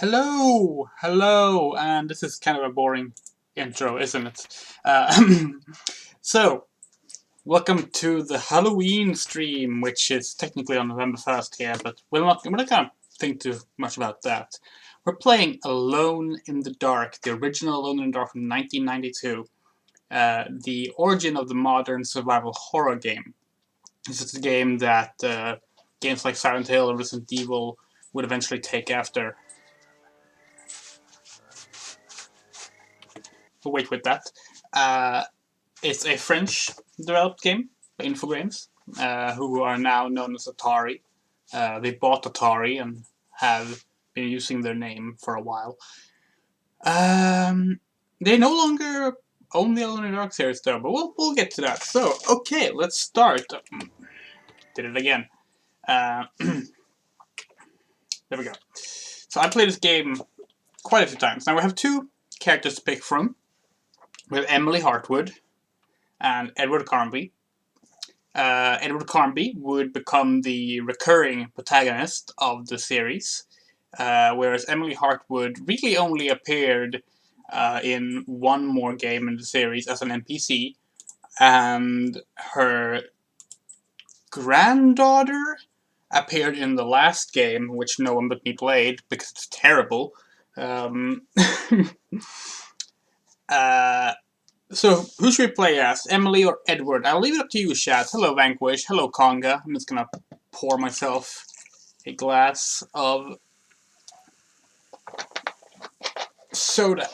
Hello, and this is kind of a boring intro, isn't it? Uh, so, welcome to the Halloween stream, which is technically on November 1st here, but we're not gonna think too much about that. We're playing Alone in the Dark, the original Alone in the Dark from 1992, the origin of the modern survival horror game. This is a game that games like Silent Hill and Resident Evil would eventually take after. We'll wait with that. Uh, it's a French developed game by Infogrames, who are now known as Atari. They bought Atari and have been using their name for a while. They no longer own the Alone in the Dark series, though, but we'll get to that. So, okay, let's start. Did it again. There we go. So I played this game quite a few times. Now we have two characters to pick from. We have Emily Hartwood and Edward Carnby. Edward Carnby would become the recurring protagonist of the series, whereas Emily Hartwood really only appeared in one more game in the series as an NPC, and her granddaughter appeared in the last game, which no one but me played because it's terrible. So, who should we play as? Emily or Edward? I'll leave it up to you, chat. Hello, Vanquish. Hello, Conga. I'm just gonna pour myself a glass of soda.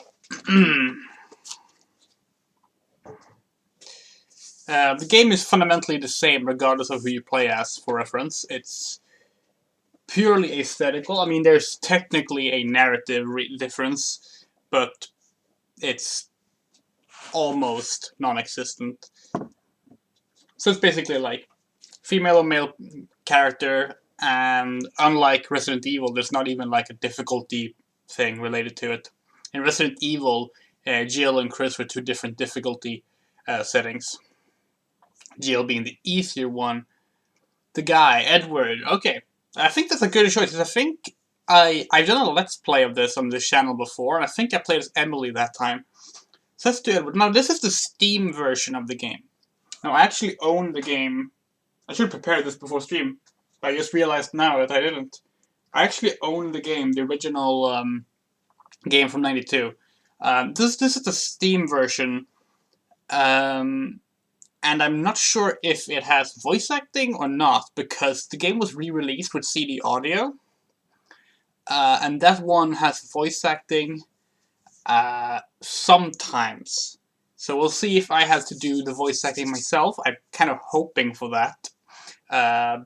The game is fundamentally the same regardless of who you play as, for reference. It's purely aesthetical. I mean, there's technically a narrative difference, but it's almost non-existent. So it's basically like female or male character, and unlike Resident Evil, there's not even like a difficulty thing related to it. In Resident Evil, Jill and Chris were two different difficulty settings. Jill being the easier one. The guy, Edward. Okay, I think that's a good choice. I think I've done a let's play of this on this channel before, and I think I played as Emily that time. So let's do Edward. Now this is the Steam version of the game. Now I actually own the game. I should have prepared this before stream, but I just realized now that I didn't. I actually own the game, the original game from '92. This is the Steam version, and I'm not sure if it has voice acting or not because the game was re-released with CD audio, and that one has voice acting sometimes. So we'll see if I have to do the voice acting myself. I'm kind of hoping for that.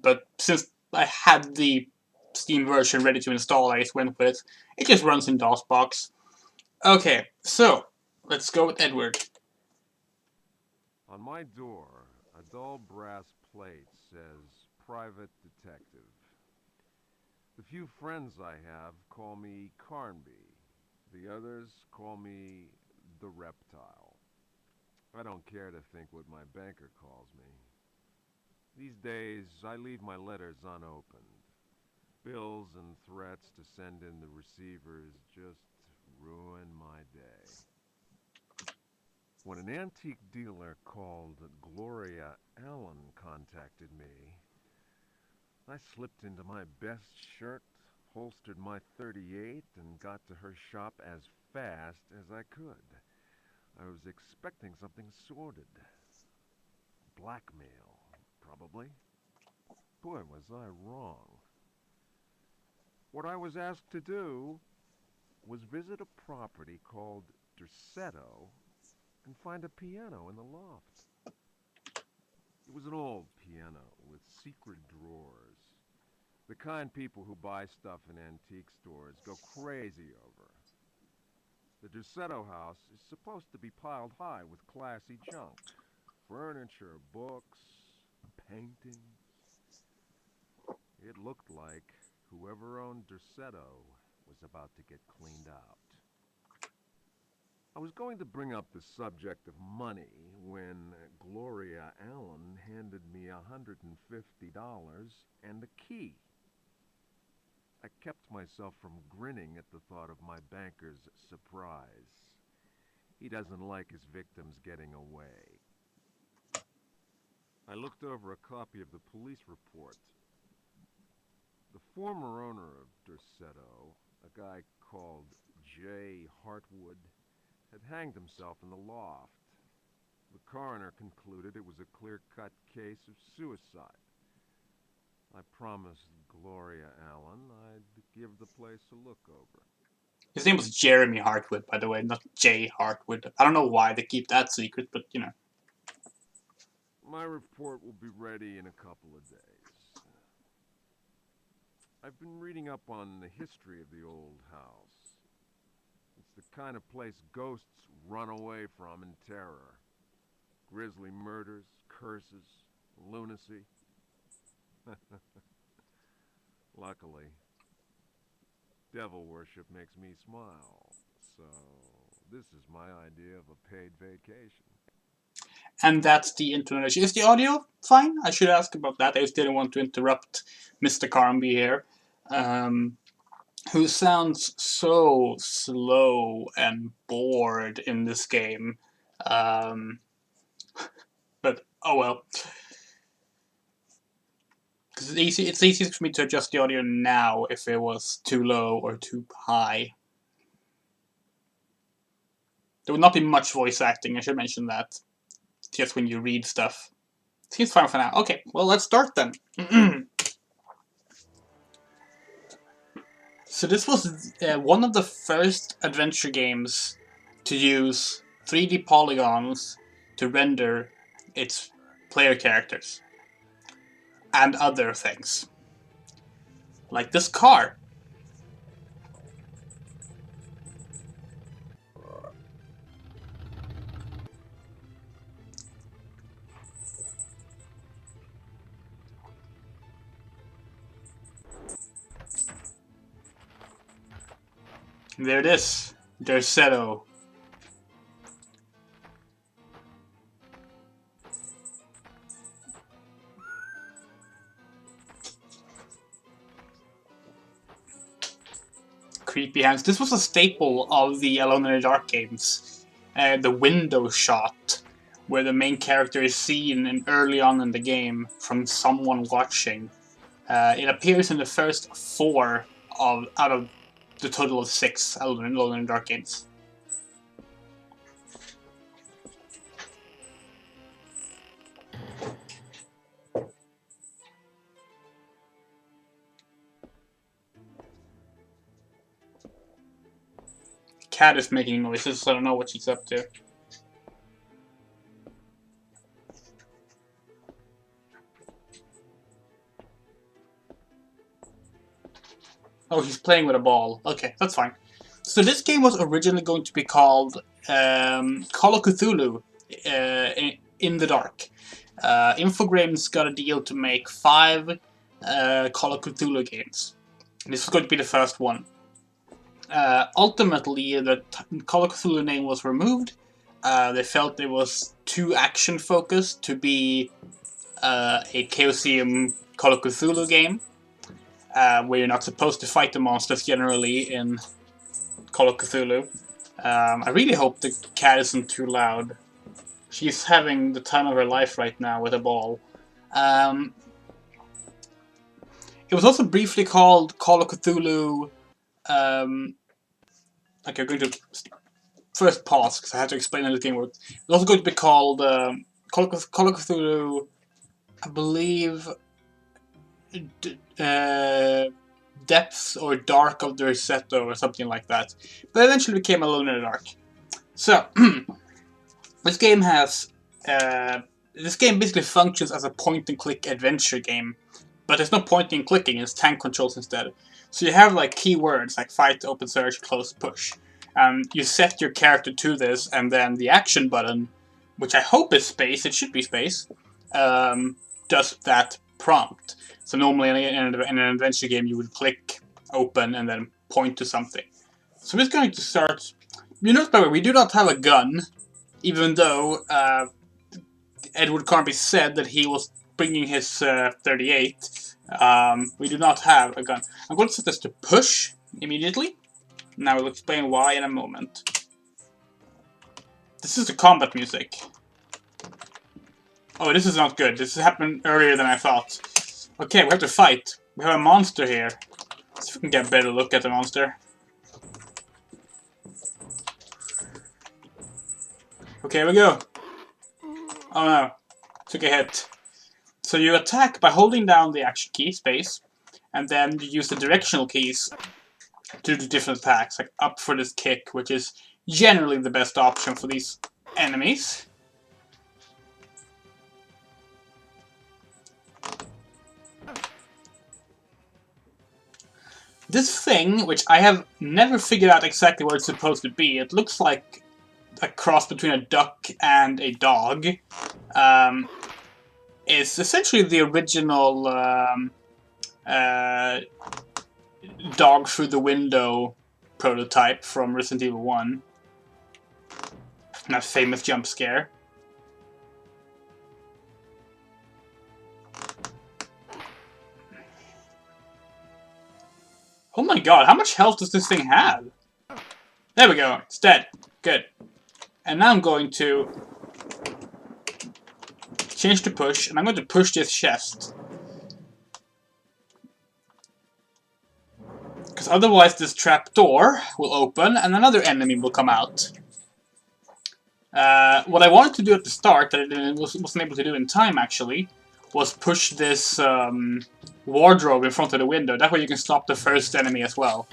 But since I had the Steam version ready to install, I just went with it. It just runs in DOSBox. Okay, so let's go with Edward. On my door, a dull brass plate says Private Detective. The few friends I have call me Carnby. The others call me the Reptile. I don't care to think what my banker calls me. These days, I leave my letters unopened. Bills and threats to send in the receivers just ruin my day. When an antique dealer called Gloria Allen contacted me, I slipped into my best shirt, holstered my .38, and got to her shop as fast as I could. I was expecting something sordid. Blackmail, probably. Boy, was I wrong. What I was asked to do was visit a property called Dersetto and find a piano in the loft. It was an old piano with secret drawers. The kind people who buy stuff in antique stores go crazy over. The Dersetto house is supposed to be piled high with classy junk. Furniture, books, paintings. It looked like whoever owned Dersetto was about to get cleaned out. I was going to bring up the subject of money when Gloria Allen handed me $150 and a key. I kept myself from grinning at the thought of my banker's surprise. He doesn't like his victims getting away. I looked over a copy of the police report. The former owner of Derceto, a guy called J. Hartwood, had hanged himself in the loft. The coroner concluded it was a clear-cut case of suicide. I promised Gloria Allen I'd give the place a look over. His name was Jeremy Hartwood, by the way, not Jay Hartwood. I don't know why they keep that secret, but you know. My report will be ready in a couple of days. I've been reading up on the history of the old house. It's the kind of place ghosts run away from in terror. Grisly murders, curses, lunacy. Luckily, devil worship makes me smile, so this is my idea of a paid vacation. And that's the internet. Is the audio fine? I should ask about that. I just didn't want to interrupt Mr. Carnby here, who sounds so slow and bored in this game. But oh well. Because it's easiest for me to adjust the audio now if it was too low or too high. There would not be much voice acting, I should mention that. Just when you read stuff. Seems fine for now. Okay, well, let's start then. So this was one of the first adventure games to use 3D polygons to render its player characters. And other things. Like this car. There it is. Derceto. Creepy hands. This was a staple of the Alone in the Dark games. The window shot, where the main character is seen early on in the game from someone watching. It appears in the first 4 out of the total of 6 Alone in the Dark games. Cat is making noises, so I don't know what she's up to. Oh, he's playing with a ball. Okay, that's fine. So this game was originally going to be called Call of Cthulhu in the Dark. Infogrames got a deal to make 5 Call of Cthulhu games. This was going to be the first one. Ultimately, the Call of Cthulhu name was removed. They felt it was too action-focused to be a Chaosium Call of Cthulhu game. Where you're not supposed to fight the monsters generally in Call of Cthulhu. I really hope the cat isn't too loud. She's having the time of her life right now with a ball. It was also briefly called Call of Cthulhu. Okay, I'm going to first pause because I had to explain how the game works. It was also going to be called Call of Cthulhu, I believe, Depths or Dark of the Derceto or something like that. But eventually became Alone in the Dark. So, this game has... this game basically functions as a point-and-click adventure game. But there's no pointing and clicking, it's tank controls instead. So you have like keywords like fight, open search, close, push. You set your character to this, and then the action button, which I hope is space, it should be space, does that prompt. So normally in an adventure game you would click open and then point to something. So we're going to start... You notice, by the way, we do not have a gun, even though Edward Carnby said that he was bringing his 38. We do not have a gun. I'm going to set this to push immediately. Now we'll explain why in a moment. This is the combat music. Oh, this is not good. This happened earlier than I thought. Okay, we have to fight. We have a monster here. Let's see if we can get a better look at the monster. Okay, here we go. Oh no. Took a hit. So you attack by holding down the action key, space, and then you use the directional keys to do different attacks, like up for this kick, which is generally the best option for these enemies. This thing, which I have never figured out exactly what it's supposed to be, it looks like a cross between a duck and a dog, is essentially the original dog through the window prototype from Resident Evil 1. That famous jump scare. Oh my god, how much health does this thing have? There we go, it's dead. Good. And now I'm going to change to push, and I'm going to push this chest. Because otherwise this trap door will open and another enemy will come out. What I wanted to do at the start, that I wasn't able to do in time actually, was push this wardrobe in front of the window. That way you can stop the first enemy as well.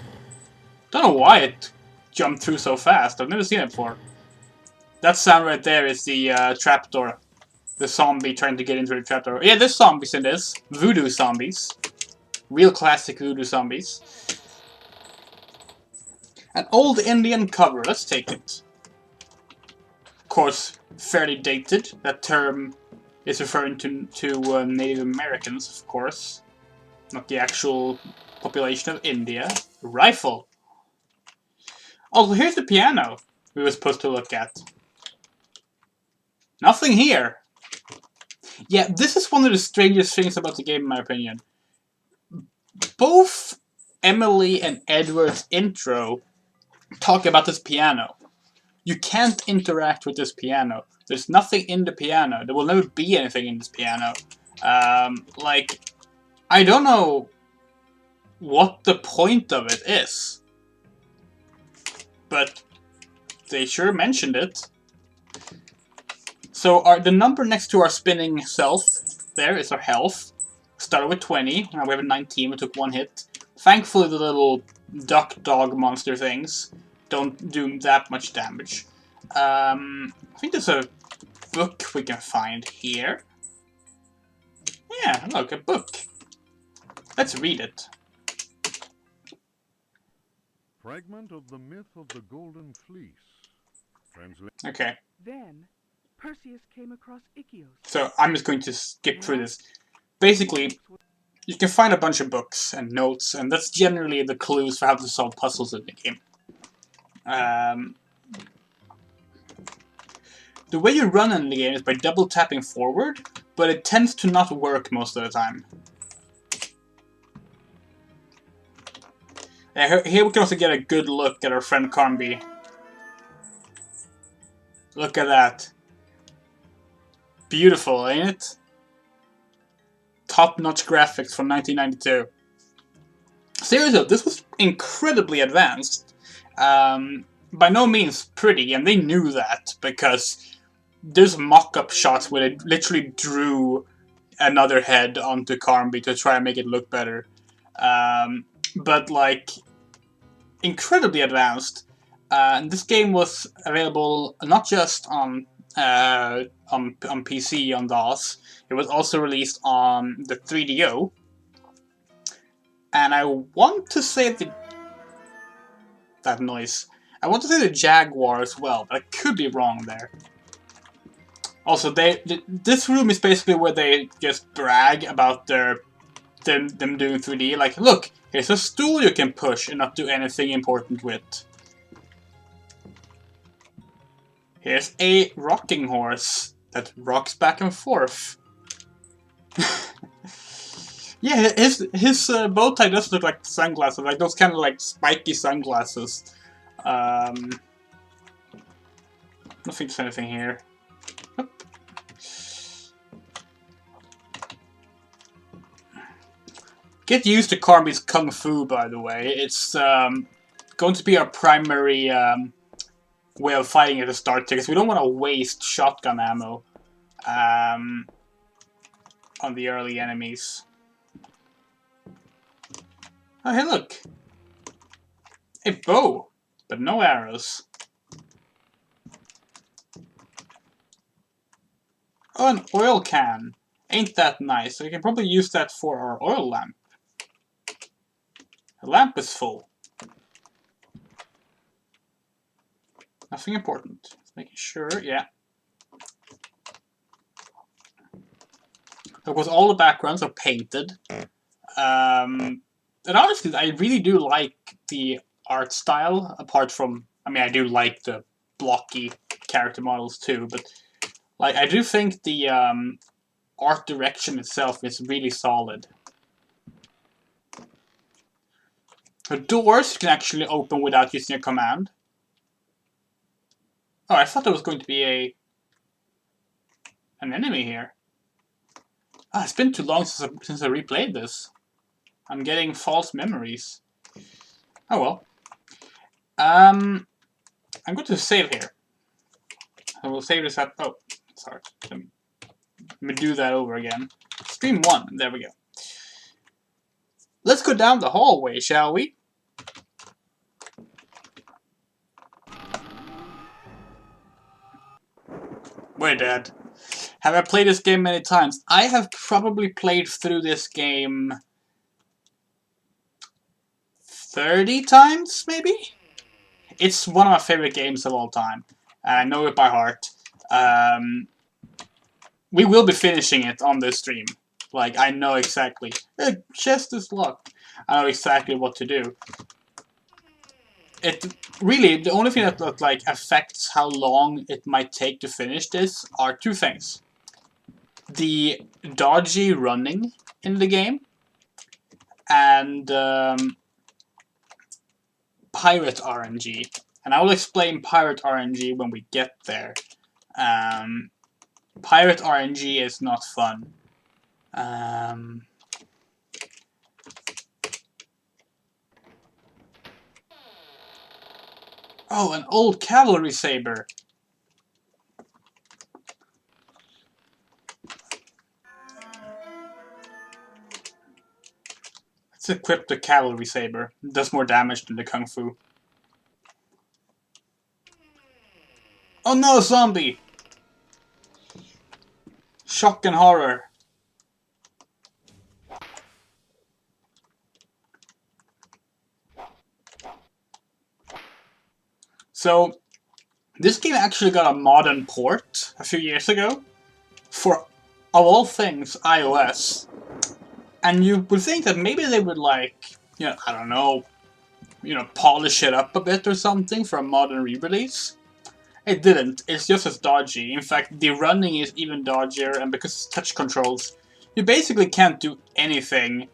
Don't know why it jumped through so fast. I've never seen it before. That sound right there is the trapdoor. The zombie trying to get into the trapdoor. Yeah, there's zombies in this. Voodoo zombies. Real classic voodoo zombies. An old Indian cover. Let's take it. Of course, fairly dated. That term is referring to Native Americans, of course. Not the actual population of India. Rifle. Also, here's the piano we were supposed to look at. Nothing here. Yeah, this is one of the strangest things about the game, in my opinion. Both Emily and Edward's intro talk about this piano. You can't interact with this piano. There's nothing in the piano. There will never be anything in this piano. Like, I don't know what the point of it is. But they sure mentioned it. So the number next to our spinning self, there is our health. Started with 20, now we have a 19, we took one hit. Thankfully the little duck dog monster things don't do that much damage. I think there's a book we can find here. Yeah, look, a book. Let's read it. Fragment of the myth of the Golden Fleece. Okay. Then Perseus came across Ikios. So I'm just going to skip through this. Basically, you can find a bunch of books and notes, and that's generally the clues for how to solve puzzles in the game. The way you run in the game is by double tapping forward, but it tends to not work most of the time. Here we can also get a good look at our friend Carnby. Look at that. Beautiful, ain't it? Top-notch graphics from 1992. Seriously, this was incredibly advanced. By no means pretty, and they knew that, because there's mock-up shots where they literally drew another head onto Carnby to try and make it look better. But, like, incredibly advanced. And this game was available not just on PC, on DOS. It was also released on the 3DO. And I want to say that noise. I want to say the Jaguar as well, but I could be wrong there. Also, this room is basically where they just brag about them doing 3D. Like, look, here's a stool you can push and not do anything important with. Here's a rocking horse that rocks back and forth. Yeah, his bow tie does look like sunglasses, like those kind of like spiky sunglasses. Nothing there's anything here. Get used to Carby's Kung Fu, by the way. It's going to be our primary way of fighting at the start, because we don't want to waste shotgun ammo on the early enemies. Oh, hey, look! A bow, but no arrows. Oh, an oil can. Ain't that nice? We can probably use that for our oil lamp. The lamp is full. Nothing important. Just making sure, yeah. Of course, all the backgrounds are painted. And honestly, I really do like the art style, apart from... I mean, I do like the blocky character models too, but like I do think the art direction itself is really solid. The doors you can actually open without using a command. Oh, I thought there was going to be an enemy here. Ah, it's been too long since I replayed this. I'm getting false memories. Oh well. I'm going to save here. I will save this up. Oh, sorry. Let me do that over again. Stream 1. There we go. Let's go down the hallway, shall we? We're dead. Have I played this game many times? I have probably played through this game 30 times, maybe? It's one of my favorite games of all time. I know it by heart. We will be finishing it on this stream. Like, I know exactly. Chest is locked. I know exactly what to do. It really, the only thing that like affects how long it might take to finish this are two things. The dodgy running in the game, and pirate RNG. And I will explain pirate RNG when we get there. Pirate RNG is not fun. Oh, an old cavalry saber. Let's equip the cavalry saber. It does more damage than the kung fu. Oh no, zombie! Shock and horror. So, this game actually got a modern port a few years ago for, of all things, iOS. And you would think that maybe they would like, I don't know, polish it up a bit or something for a modern re-release. It didn't. It's just as dodgy. In fact, the running is even dodgier, and because it's touch controls, you basically can't do anything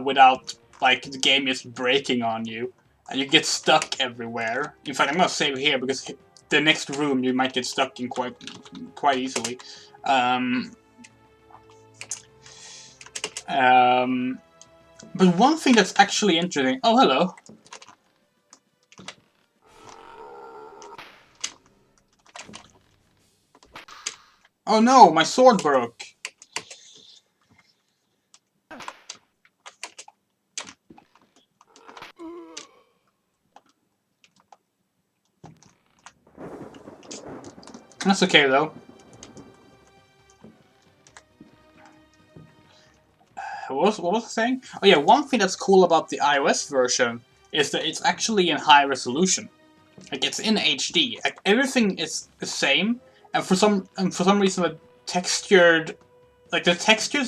without, like, the game is breaking on you. And you get stuck everywhere. In fact, I'm gonna save here, because the next room you might get stuck in quite easily. But one thing that's actually interesting... Oh, hello. Oh no, my sword broke. That's okay though. What was I saying? Oh yeah, one thing that's cool about the iOS version is that it's actually in high resolution. Like, it's in HD. Like, everything is the same, and for some reason the textures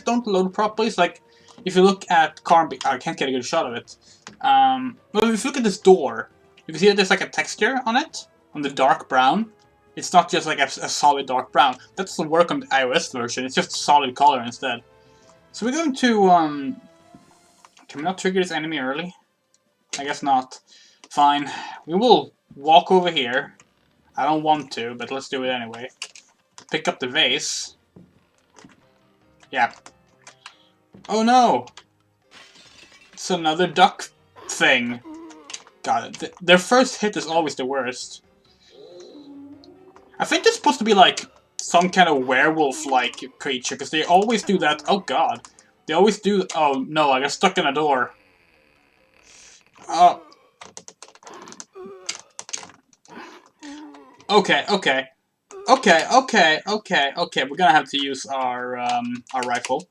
don't load properly. So, like, if you look at Carby, I can't get a good shot of it. Well, if you look at this door, you can see that there's like a texture on it, on the dark brown. It's not just like a solid dark brown. That doesn't work on the iOS version. It's just solid color instead. So we're going to, can we not trigger this enemy early? I guess not. Fine. We will walk over here. I don't want to, but let's do it anyway. Pick up the vase. Yeah. Oh no! It's another duck thing. God, their first hit is always the worst. I think it's supposed to be like some kind of werewolf-like creature, because they always do that. Oh god. They always do. Oh no, I got stuck in a door. Oh. Okay, okay. Okay, okay, okay, okay. We're gonna have to use our rifle.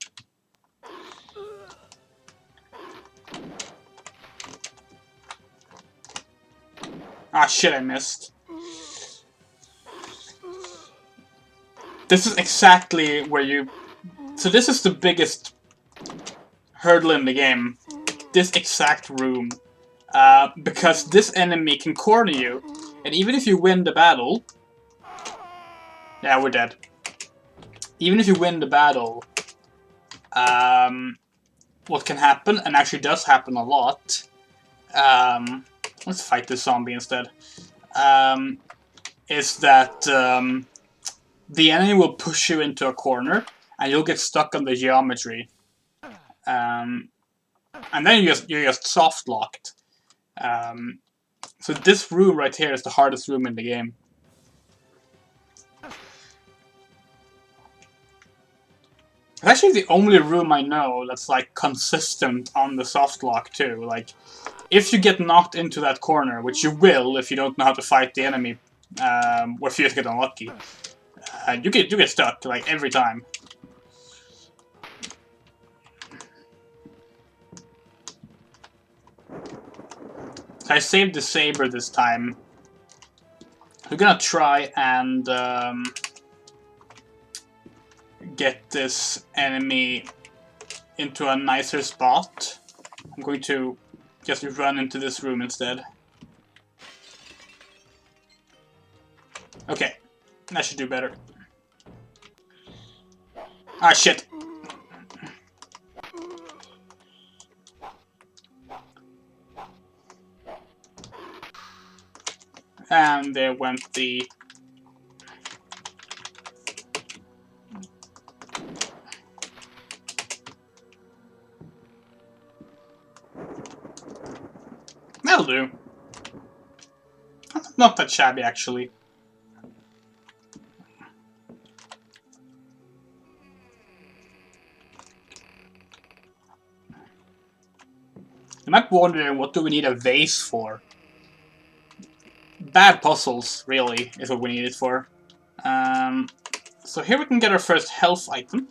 Ah, shit, I missed. This is exactly where you... So this is the biggest hurdle in the game. This exact room. Because this enemy can corner you, and even if you win the battle... Yeah, we're dead. Even if you win the battle, what can happen, and actually does happen a lot, let's fight this zombie instead, is that the enemy will push you into a corner, and you'll get stuck on the geometry. And then you're just soft-locked. So this room right here is the hardest room in the game. It's actually the only room I know that's like consistent on the soft lock too. Like, if you get knocked into that corner, which you will if you don't know how to fight the enemy, or if you just get unlucky, you get stuck like every time. So I saved the saber this time. We're gonna try and get this enemy into a nicer spot. I'm going to just run into this room instead. Okay, that should do better. Ah, shit. And there went the... That'll do. Not that shabby, actually. You might be wondering, what do we need a vase for? Bad puzzles, really, is what we need it for. So here we can get our first health item.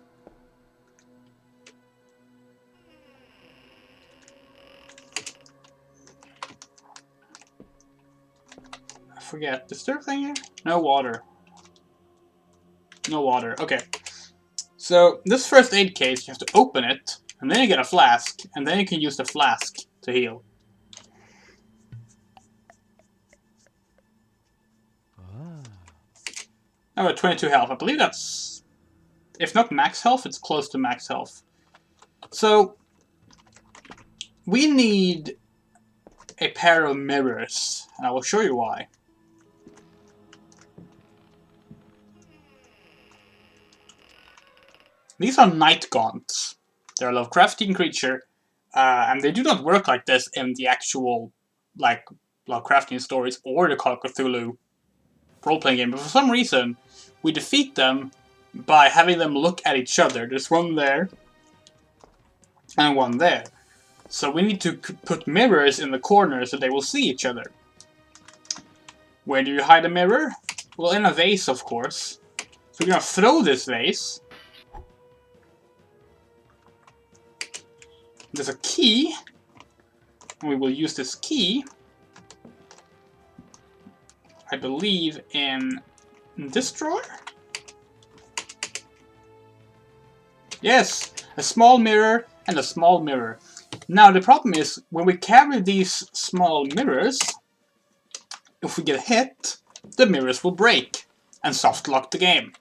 I forget, is there a thing here? No water. No water, okay. So, this first aid case, you have to open it, and then you get a flask, and then you can use the flask to heal. Oh, 22 health. I believe that's... If not max health, it's close to max health. So, we need a pair of mirrors, and I will show you why. These are night gaunts. They're a Lovecraftian creature, and they do not work like this in the actual, like, Lovecraftian stories or the Call of Cthulhu role-playing game. But for some reason, we defeat them by having them look at each other. There's one there, and one there. So we need to put mirrors in the corners so they will see each other. Where do you hide a mirror? Well, in a vase, of course. So we're gonna throw this vase. There's a key, and we will use this key, I believe, in this drawer? Yes, a small mirror and a small mirror. Now the problem is, when we carry these small mirrors, if we get hit, the mirrors will break and soft lock the game.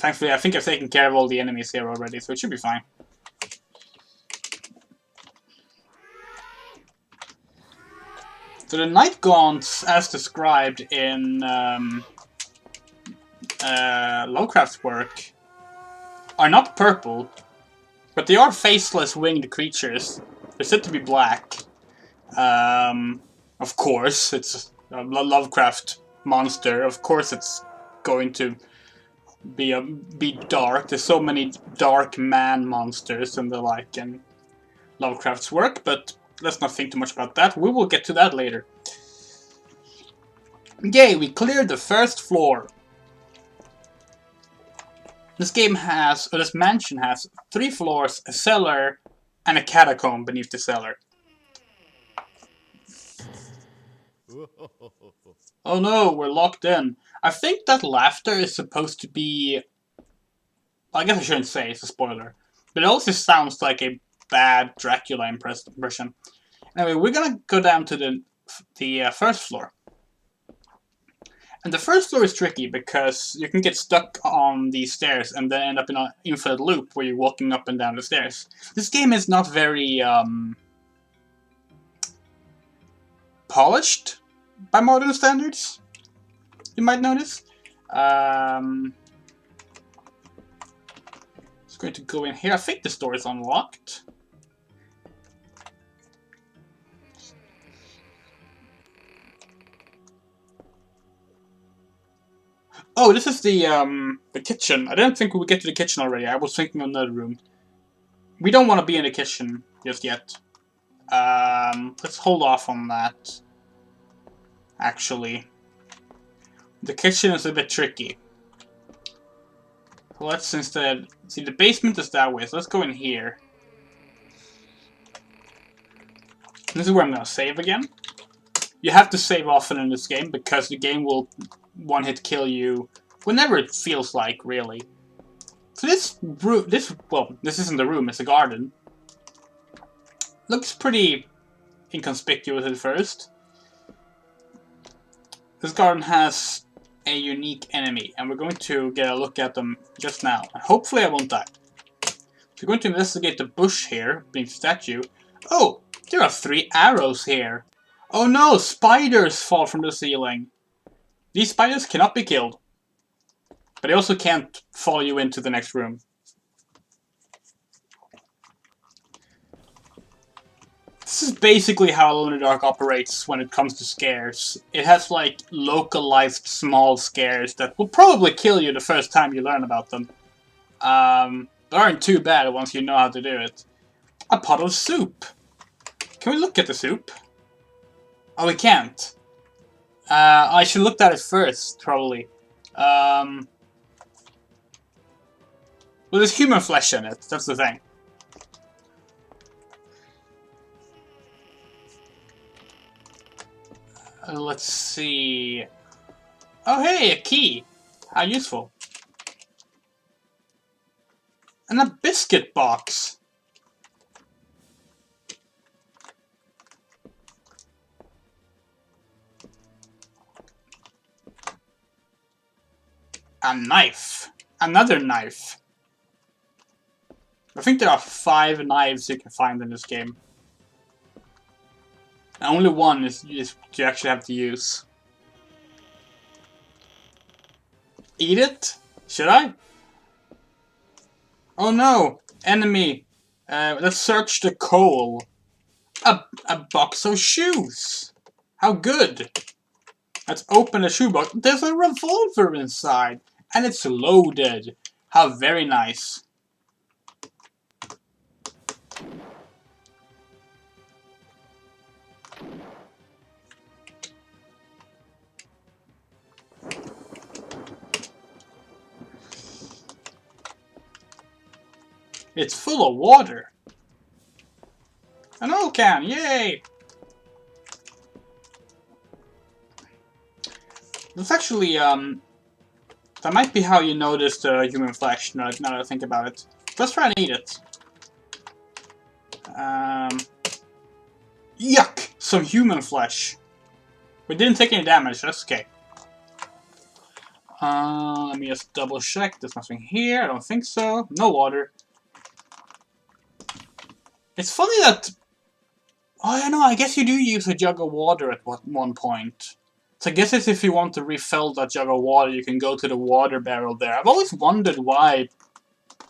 Thankfully, I think I've taken care of all the enemies here already, so it should be fine. So the Night Gaunts, as described in Lovecraft's work, are not purple, but they are faceless winged creatures. They're said to be black. Of course, it's a Lovecraft monster. Of course, it's going to be dark. There's so many dark man monsters and the like in Lovecraft's work, but let's not think too much about that. We will get to that later. Yay, we cleared the first floor. This game has, or this mansion has, 3 floors, a cellar, and a catacomb beneath the cellar. Oh no, we're locked in. I think that laughter is supposed to be... I guess I shouldn't say, it's a spoiler. But it also sounds like a bad Dracula impression. Anyway, we're gonna go down to the first floor. And the first floor is tricky because you can get stuck on these stairs and then end up in an infinite loop where you're walking up and down the stairs. This game is not very polished by modern standards, you might notice. It's going to go in here. I think this door is unlocked. Oh, this is the kitchen. I didn't think we would get to the kitchen already. I was thinking of another room. We don't want to be in the kitchen just yet. Let's hold off on that. Actually, the kitchen is a bit tricky. So let's instead see, the basement is that way. So let's go in here. This is where I'm gonna save again. You have to save often in this game because the game will one-hit kill you whenever it feels like, really. So this room, well, this isn't a room, it's a garden. Looks pretty inconspicuous at first. This garden has a unique enemy, and we're going to get a look at them just now. Hopefully I won't die. So we're going to investigate the bush here, beneath the statue. Oh, there are 3 arrows here. Oh no, spiders fall from the ceiling. These spiders cannot be killed. But they also can't follow you into the next room. This is basically how Alone in the Dark operates when it comes to scares. It has like localized small scares that will probably kill you the first time you learn about them. They aren't too bad once you know how to do it. A pot of soup. Can we look at the soup? Oh, we can't. I should look at it first, probably. Well, there's human flesh in it, that's the thing. Let's see... Oh hey, a key! How useful. And a biscuit box! A knife. Another knife. I think there are 5 knives you can find in this game. And only one is you actually have to use. Eat it? Should I? Oh no! Enemy! Let's search the coal. A box of shoes! How good! Let's open the shoebox. There's a revolver inside! And it's loaded! How very nice. It's full of water. An oil can, yay! That's actually, that might be how you notice the human flesh, now that I think about it. Let's try and eat it. Yuck! Some human flesh. We didn't take any damage, that's okay. Let me just double check. There's nothing here. I don't think so. No water. It's funny that... Oh, I know. I guess you do use a jug of water at one point. So I guess it's if you want to refill that jug of water, you can go to the water barrel there. I've always wondered why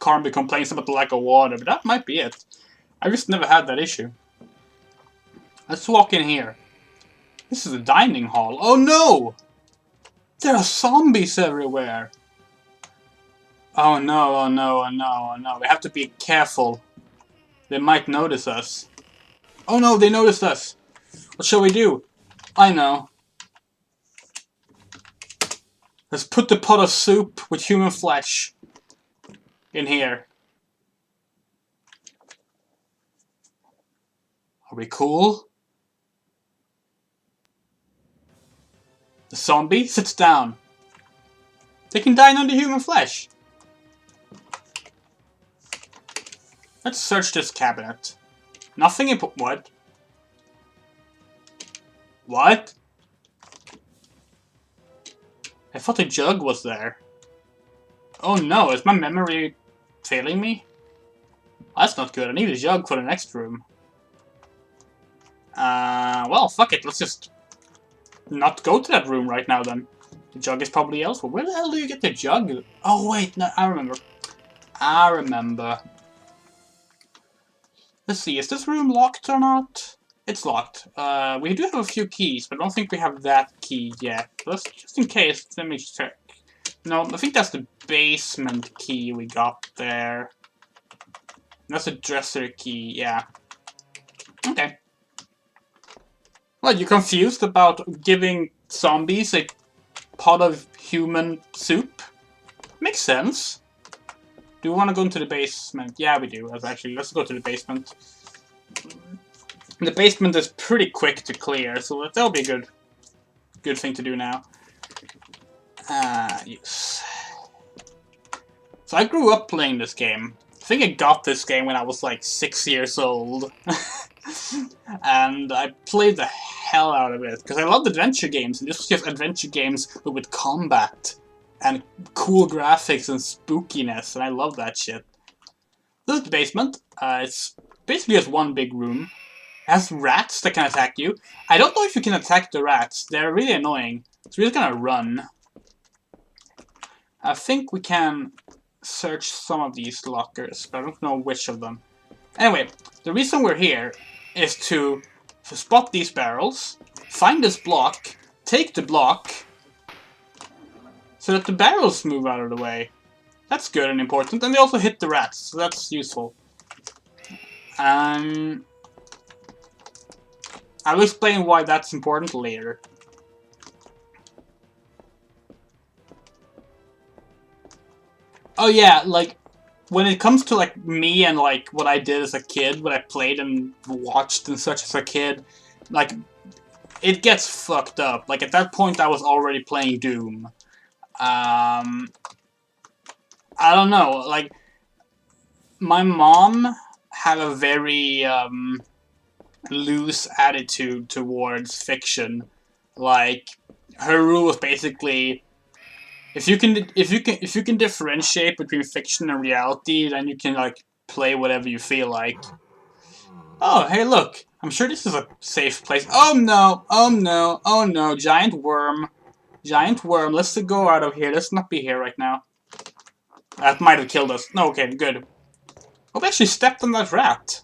Carnby complains about the lack of water, but that might be it. I just never had that issue. Let's walk in here. This is a dining hall. Oh no! There are zombies everywhere! Oh no, oh no, oh no, oh no. We have to be careful. They might notice us. Oh no, they noticed us! What shall we do? I know. Let's put the pot of soup with human flesh in here. Are we cool? The zombie sits down. They can dine on the human flesh. Let's search this cabinet. Nothing in what? What? I thought the jug was there. Oh no, is my memory failing me? That's not good. I need a jug for the next room. Well, fuck it. Let's just not go to that room right now then. The jug is probably elsewhere. Where the hell do you get the jug? Oh wait, no, I remember. I remember. Let's see, is this room locked or not? It's locked. We do have a few keys, but I don't think we have that key yet. Let's, just in case, let me check. No, I think that's the basement key we got there. That's a dresser key, yeah. Okay. What, you confused about giving zombies a pot of human soup? Makes sense. Do we want to go into the basement? Yeah, we do. Actually, let's go to the basement. The basement is pretty quick to clear, so that'll be a good thing to do now. Yes. So I grew up playing this game. I think I got this game when I was like 6 years old. And I played the hell out of it, because I loved adventure games, and this was just adventure games but with combat. And cool graphics and spookiness, and I love that shit. This is the basement. It's basically just one big room. It has rats that can attack you. I don't know if you can attack the rats. They're really annoying. So we're just gonna run. I think we can search some of these lockers, but I don't know which of them. Anyway, the reason we're here is to spot these barrels, find this block, take the block, so that the barrels move out of the way. That's good and important. And they also hit the rats, so that's useful. I'll explain why that's important later. Oh yeah, like, when it comes to like me and like what I did as a kid, what I played and watched and such as a kid, like, it gets fucked up. Like, at that point I was already playing Doom. I don't know, like, my mom had a very, loose attitude towards fiction. Like, her rule was basically, if you can differentiate between fiction and reality, then you can, like, play whatever you feel like. Oh, hey, look, I'm sure this is a safe place. Oh no, oh no, oh no, giant worm. Giant worm, let's go out of here. Let's not be here right now. That might have killed us. No, okay, good. Oh, we actually stepped on that rat.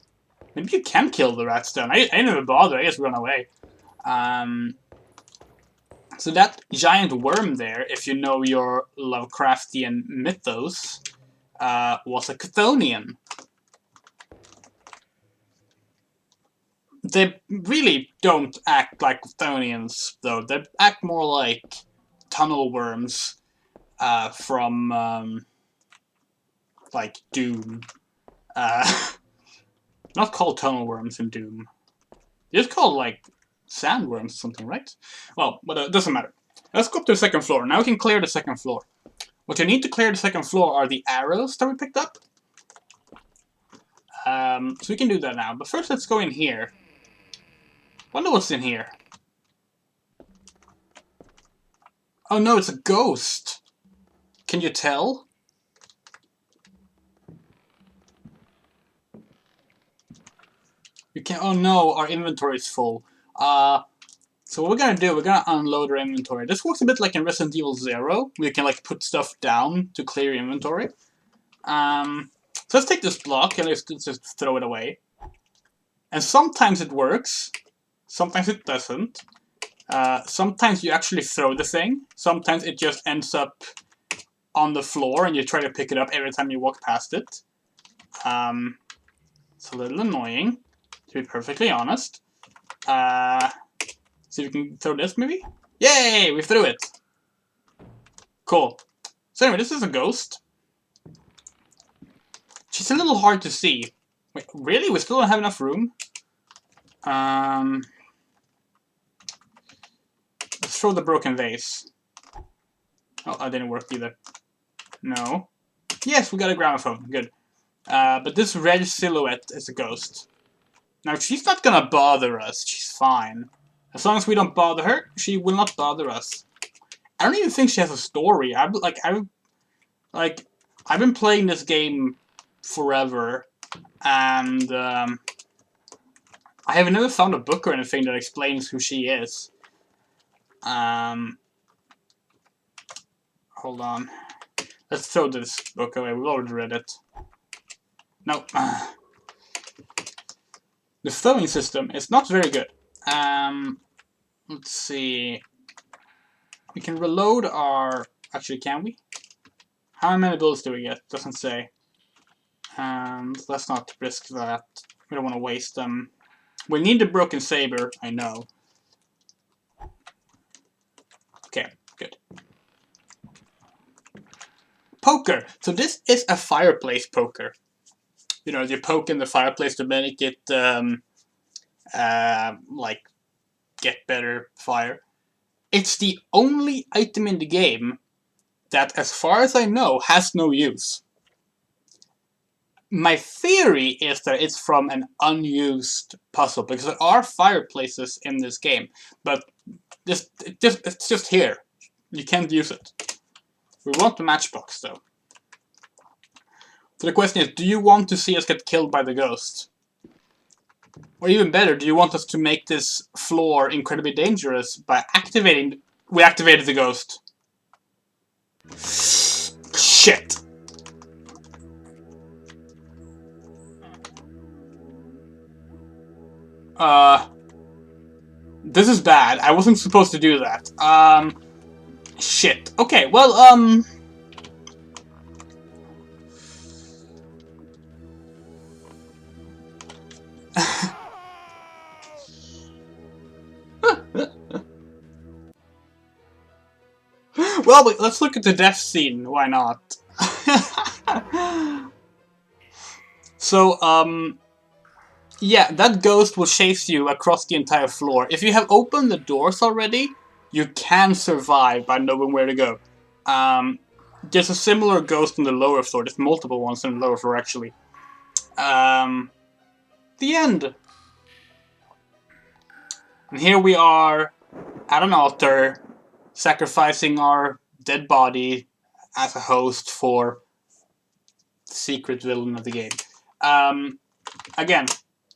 Maybe you can kill the rats then. I didn't even bother, I just run away. So that giant worm there, if you know your Lovecraftian mythos, was a Chthonian. They really don't act like Chthonians, though. They act more like tunnel worms from, like, Doom. Not called tunnel worms in Doom. They're just called, like, sandworms or something, right? Well, but it doesn't matter. Let's go up to the second floor. Now we can clear the second floor. What you need to clear the second floor are the arrows that we picked up. So we can do that now. But first, let's go in here. Wonder what's in here. Oh no, it's a ghost. Can you tell? You can. Oh no, our inventory is full. So what we're gonna do, we're gonna unload our inventory. This works a bit like in Resident Evil 0. We can like put stuff down to clear your inventory. So let's take this block and let's just throw it away. And sometimes it works, sometimes it doesn't. Sometimes you actually throw the thing. Sometimes it just ends up on the floor and you try to pick it up every time you walk past it. It's a little annoying, to be perfectly honest. See if we can throw this, maybe? Yay! We threw it! Cool. So anyway, this is a ghost. She's a little hard to see. Wait, really? We still don't have enough room? Let's throw the broken vase. Oh, that didn't work either. No. Yes, we got a gramophone. Good. But this red silhouette is a ghost. Now, she's not gonna bother us. She's fine. As long as we don't bother her, she will not bother us. I don't even think she has a story. I've been playing this game forever, and I have never found a book or anything that explains who she is. Hold on. Let's throw this book away. We've already read it. No. The throwing system is not very good. Let's see. We can reload our... Actually, can we? How many bullets do we get? Doesn't say. And let's not risk that. We don't want to waste them. We need the broken saber, I know. Okay, good. Poker. So this is a fireplace poker. You know, you poke in the fireplace to make it, like, get better fire. It's the only item in the game that, as far as I know, has no use. My theory is that it's from an unused puzzle, because there are fireplaces in this game, but it's just here. You can't use it. We want the matchbox, though. So the question is, do you want to see us get killed by the ghost? Or even better, do you want us to make this floor incredibly dangerous by activating... We activated the ghost. Shit! This is bad. I wasn't supposed to do that. Shit. Okay, well, well, let's look at the death scene. Why not? So, yeah, that ghost will chase you across the entire floor. If you have opened the doors already, you can survive by knowing where to go. There's a similar ghost on the lower floor. There's multiple ones on the lower floor, actually. The end. And here we are at an altar, sacrificing our dead body as a host for the secret villain of the game. Again,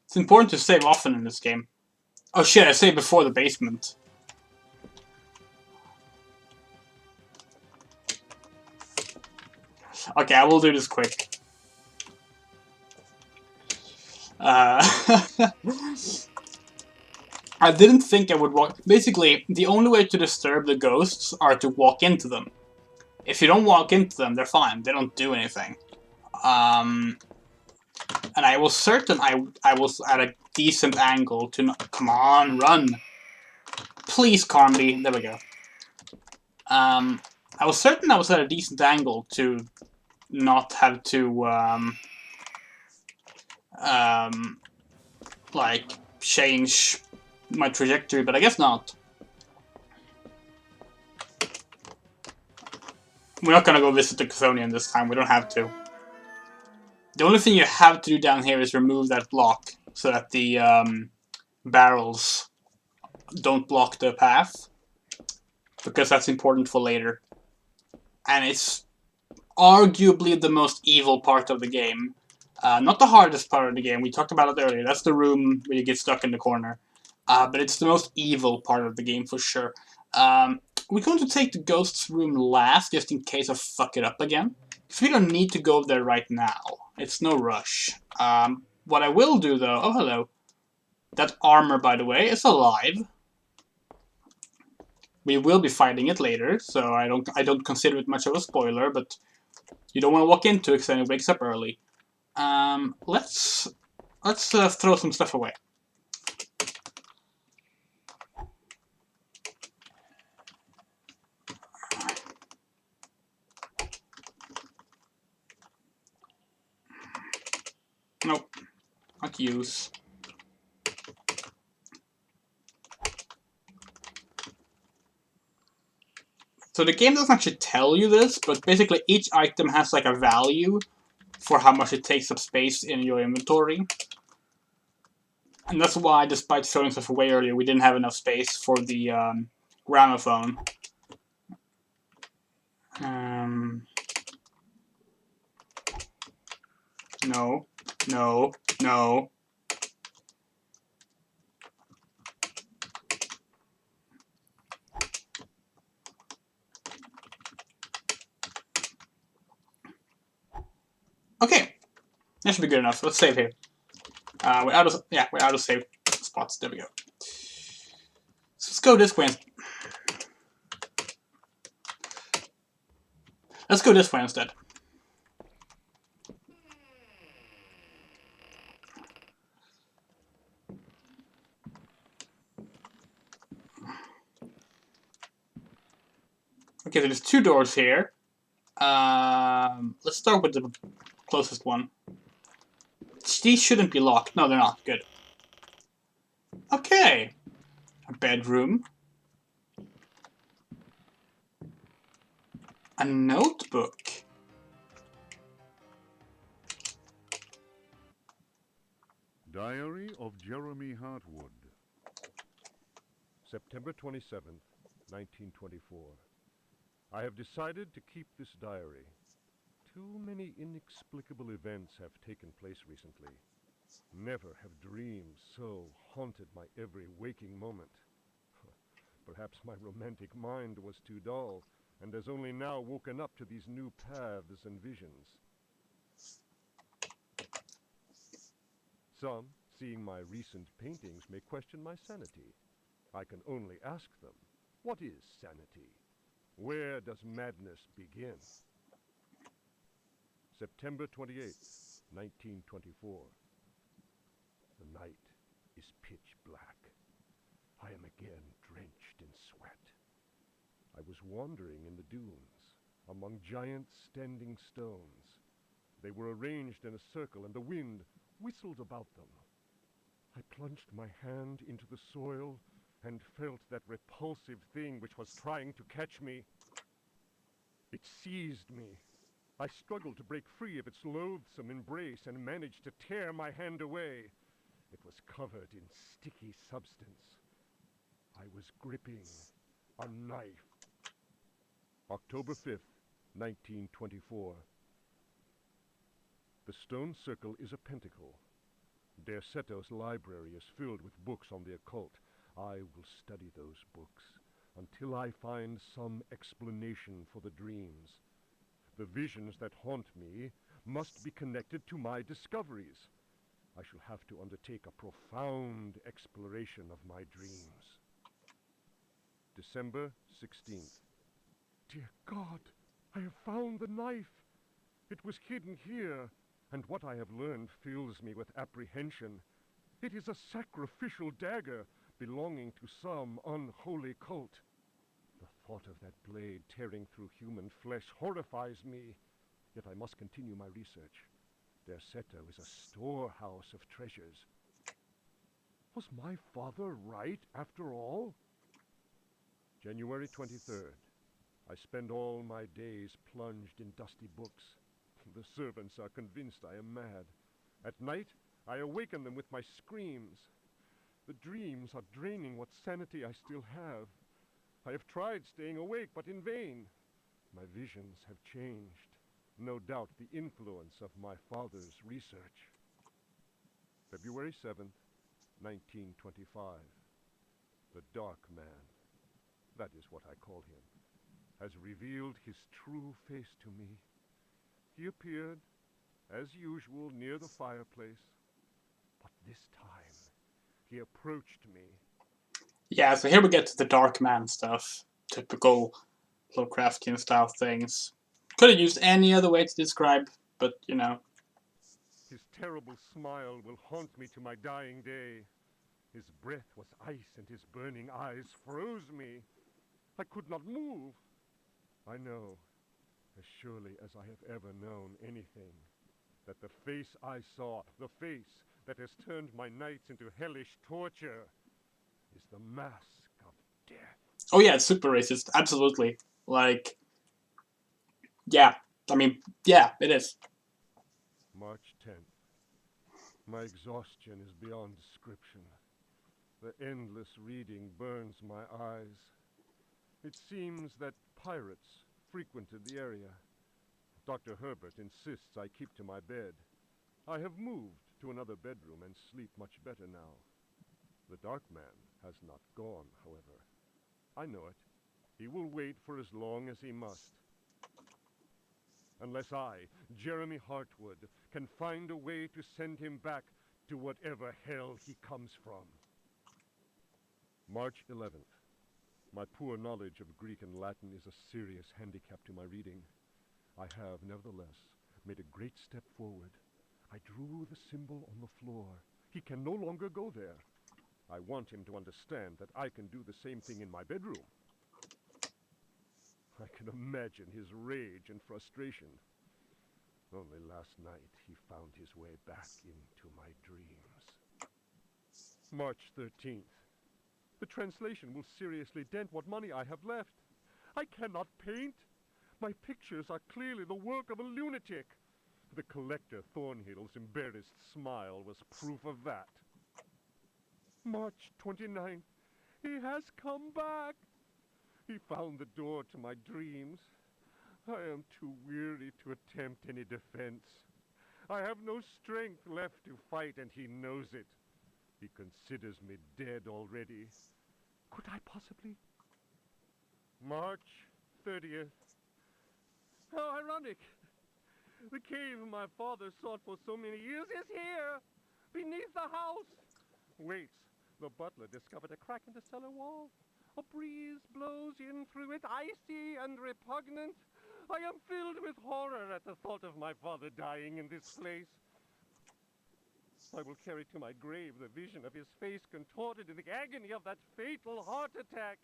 it's important to save often in this game. Oh shit, I saved before the basement. Okay, I will do this quick. I didn't think I would walk... Basically, the only way to disturb the ghosts are to walk into them. If you don't walk into them, they're fine. They don't do anything. And I was certain I was at a decent angle to not... Come on, run! Please, Carmody. There we go. I was certain I was at a decent angle to not have to, like, change my trajectory, but I guess not. We're not gonna go visit the Chthonian this time, we don't have to. The only thing you have to do down here is remove that block, so that the barrels don't block the path, because that's important for later. And it's arguably the most evil part of the game. Not the hardest part of the game. We talked about it earlier. That's the room where you get stuck in the corner. But it's the most evil part of the game for sure. We're going to take the ghost's room last, just in case I fuck it up again. Because we don't need to go there right now. It's no rush. What I will do though... Oh, hello. That armor, by the way, is alive. We will be fighting it later, so I don't consider it much of a spoiler, but you don't want to walk into it because then it wakes up early. Let's throw some stuff away. Nope, not use. So the game doesn't actually tell you this, but basically each item has like a value for how much it takes up space in your inventory. And that's why, despite throwing stuff away earlier, we didn't have enough space for the gramophone. No, no, no. Okay, that should be good enough. Let's save here. We're out of save spots. There we go. So let's go this way. Let's go this way instead. Okay, so there's two doors here. Let's start with the closest one. These shouldn't be locked. No, they're not. Good. Okay. A bedroom. A notebook. Diary of Jeremy Hartwood. September 27th, 1924. I have decided to keep this diary. Too many inexplicable events have taken place recently. Never have dreams so haunted my every waking moment. Perhaps my romantic mind was too dull, and has only now woken up to these new paths and visions. Some, seeing my recent paintings, may question my sanity. I can only ask them, what is sanity? Where does madness begin? September 28th, 1924. The night is pitch black. I am again drenched in sweat. I was wandering in the dunes, among giant standing stones. They were arranged in a circle, and the wind whistled about them. I plunged my hand into the soil and felt that repulsive thing which was trying to catch me. It seized me. I struggled to break free of its loathsome embrace and managed to tear my hand away. It was covered in sticky substance. I was gripping a knife. October 5th, 1924. The stone circle is a pentacle. Derceto's library is filled with books on the occult. I will study those books until I find some explanation for the dreams. The visions that haunt me must be connected to my discoveries. I shall have to undertake a profound exploration of my dreams. December 16th. Dear God, I have found the knife. It was hidden here, and what I have learned fills me with apprehension. It is a sacrificial dagger belonging to some unholy cult. The thought of that blade tearing through human flesh horrifies me, yet I must continue my research. Derceto is a storehouse of treasures. Was my father right, after all? January 23rd. I spend all my days plunged in dusty books. The servants are convinced I am mad. At night, I awaken them with my screams. The dreams are draining what sanity I still have. I have tried staying awake, but in vain. My visions have changed. No doubt the influence of my father's research. February 7th, 1925. The Dark Man, that is what I call him, has revealed his true face to me. He appeared, as usual, near the fireplace, but this time he approached me. Yeah, so here we get to the Dark Man stuff. Typical Lovecraftian style things. Could have used any other way to describe, but you know. His terrible smile will haunt me to my dying day. His breath was ice and his burning eyes froze me. I could not move. I know, as surely as I have ever known anything, that the face I saw, the face that has turned my nights into hellish torture, is the mask of death. Oh yeah, it's super racist. Absolutely. Like, yeah. I mean, yeah, it is. March 10th. My exhaustion is beyond description. The endless reading burns my eyes. It seems that pirates frequented the area. Dr. Herbert insists I keep to my bed. I have moved to another bedroom and sleep much better now. The Dark Man has not gone, however. I know it. He will wait for as long as he must. Unless I, Jeremy Hartwood, can find a way to send him back to whatever hell he comes from. March 11th. My poor knowledge of Greek and Latin is a serious handicap to my reading. I have, nevertheless, made a great step forward. I drew the symbol on the floor. He can no longer go there. I want him to understand that I can do the same thing in my bedroom. I can imagine his rage and frustration. Only last night he found his way back into my dreams. March 13th. The translation will seriously dent what money I have left. I cannot paint. My pictures are clearly the work of a lunatic. The collector Thornhill's embarrassed smile was proof of that. March 29th. He has come back. He found the door to my dreams. I am too weary to attempt any defense. I have no strength left to fight, and he knows it. He considers me dead already. Could I possibly? March 30th. How ironic! The cave my father sought for so many years is here, beneath the house. Wait, the butler discovered a crack in the cellar wall. A breeze blows in through it, icy and repugnant. I am filled with horror at the thought of my father dying in this place. I will carry to my grave the vision of his face contorted in the agony of that fatal heart attack.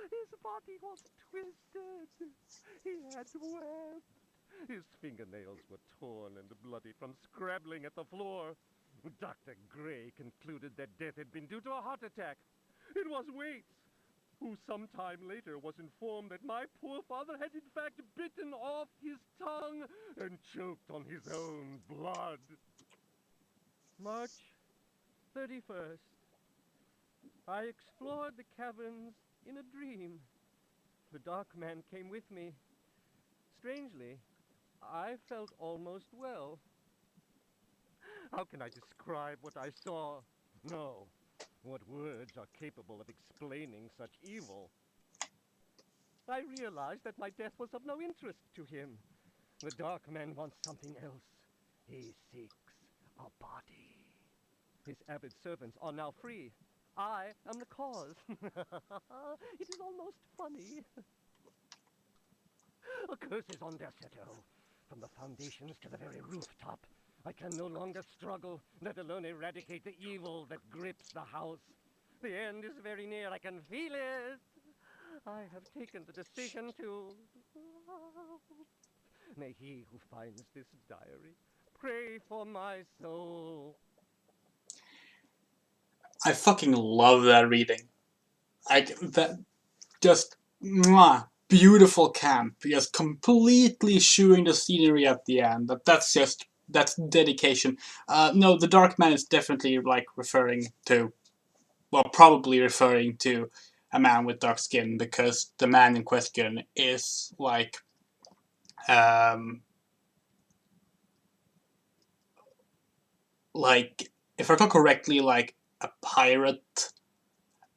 His body was twisted. He had webbed. His fingernails were torn and bloody from scrabbling at the floor. Dr. Gray concluded that death had been due to a heart attack. It was Waits, who some time later was informed that my poor father had in fact bitten off his tongue and choked on his own blood. March 31st. I explored the caverns in a dream. The Dark Man came with me. Strangely, I felt almost well. How can I describe what I saw? No. What words are capable of explaining such evil? I realized that my death was of no interest to him. The Dark Man wants something else. He seeks a body. His avid servants are now free. I am the cause. It is almost funny. A curse is on their citadel. From the foundations to the very rooftop. I can no longer struggle, let alone eradicate the evil that grips the house. The end is very near. I can feel it. I have taken the decision to... May he who finds this diary pray for my soul. I fucking love that reading. That just beautiful camp, just completely shooing the scenery at the end. That's dedication. No, the Dark Man is definitely like referring to, well, probably referring to a man with dark skin, because the man in question is like Like, if I recall correctly, like a pirate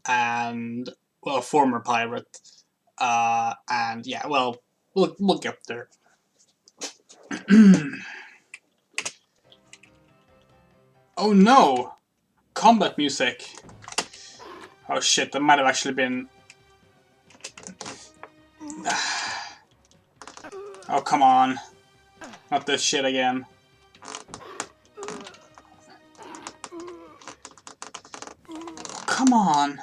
and, well, a former pirate, and yeah, well, we'll get there. Oh no! Combat music. Oh shit, that might have actually been... Oh, come on. Not this shit again. Come on.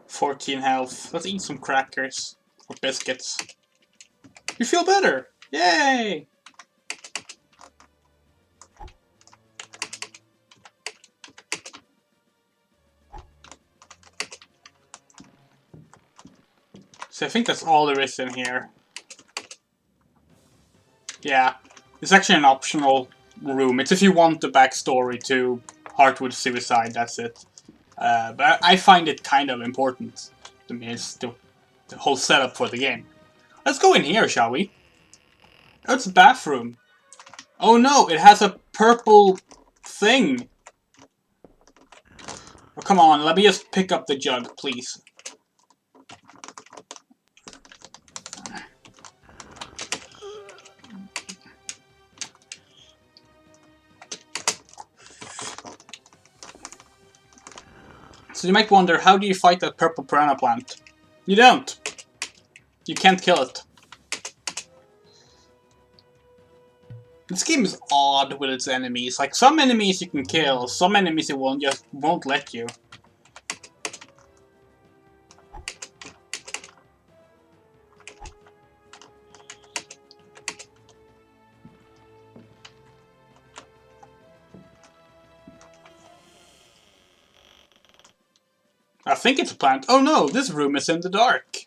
$14 health. Let's eat some crackers or biscuits. You feel better! Yay! So I think that's all there is in here. Yeah, it's actually an optional room. It's if you want the backstory to Heartwood's suicide, that's it. But I find it kind of important. I mean, it's the whole setup for the game. Let's go in here, shall we? Oh, it's a bathroom. Oh no, it has a purple thing. Oh, come on, let me just pick up the jug, please. So you might wonder, how do you fight that purple piranha plant? You don't. You can't kill it. This game is odd with its enemies. Like, some enemies you can kill, some enemies it won't let you. I think it's a plant. Oh no, this room is in the dark.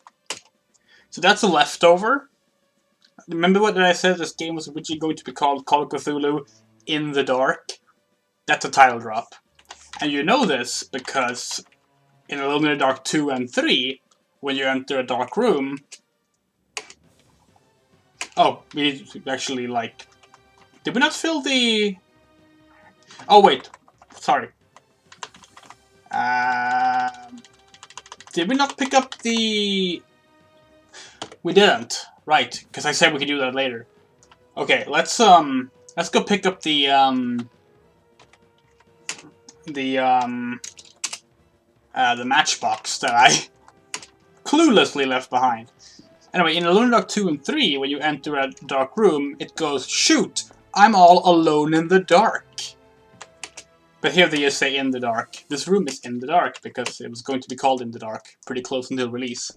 So that's a leftover. Remember what I said this game was originally going to be called Call of Cthulhu in the Dark? That's a title drop. And you know this because in Alone in the Dark 2 and 3, when you enter a dark room... Oh, we actually, like... Did we not fill the... Oh, wait. Sorry. Did we not pick up the... We didn't. Right, because I said we could do that later. Okay, let's go pick up the matchbox that I cluelessly left behind. Anyway, in Alone in the Dark 2 and 3, when you enter a dark room, it goes, shoot, I'm all alone in the dark. But here they just say in the dark. This room is in the dark, because it was going to be called In the Dark pretty close until release.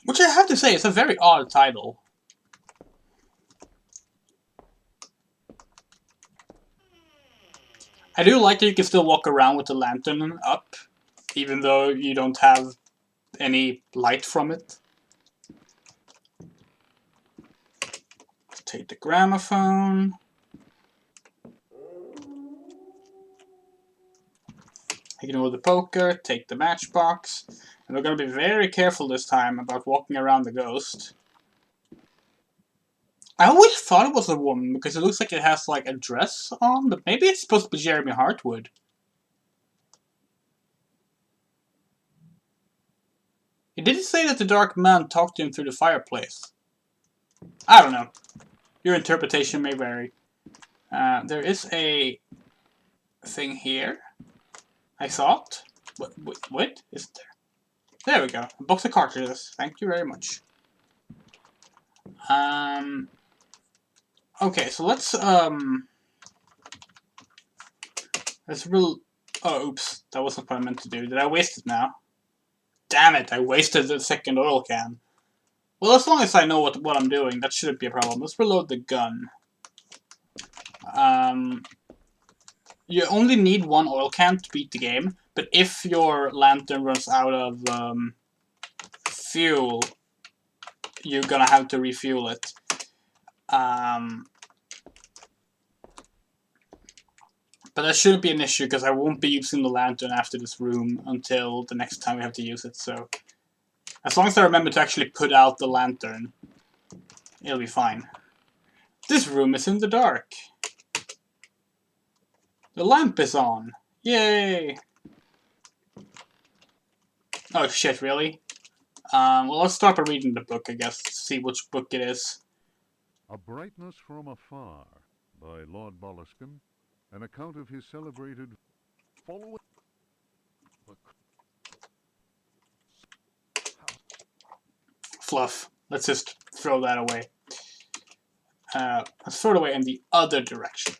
Which I have to say, it's a very odd title. I do like that you can still walk around with the lantern up, even though you don't have any light from it. Take the gramophone. Ignore the poker, take the matchbox. And we're going to be very careful this time about walking around the ghost. I always thought it was a woman because it looks like it has like a dress on, but maybe it's supposed to be Jeremy Heartwood. It didn't say that the dark man talked to him through the fireplace. I don't know. Your interpretation may vary. There is a thing here. I thought. What? Isn't there? There we go. A box of cartridges. Thank you very much. Okay, so let's real... Oh, oops. That wasn't what I meant to do. Did I waste it now? Damn it, I wasted the second oil can. Well, as long as I know what I'm doing, that shouldn't be a problem. Let's reload the gun. You only need one oil can to beat the game, but if your lantern runs out of fuel, you're gonna have to refuel it. But that shouldn't be an issue because I won't be using the lantern after this room until the next time we have to use it. So as long as I remember to actually put out the lantern, it'll be fine. This room is in the dark. The lamp is on. Yay! Oh shit, really? Well, let's start by reading the book, I guess, to see which book it is. A Brightness from Afar by Lord Boleskine, an account of his celebrated following. Fluff. Let's just throw that away. Let's throw it away in the other direction.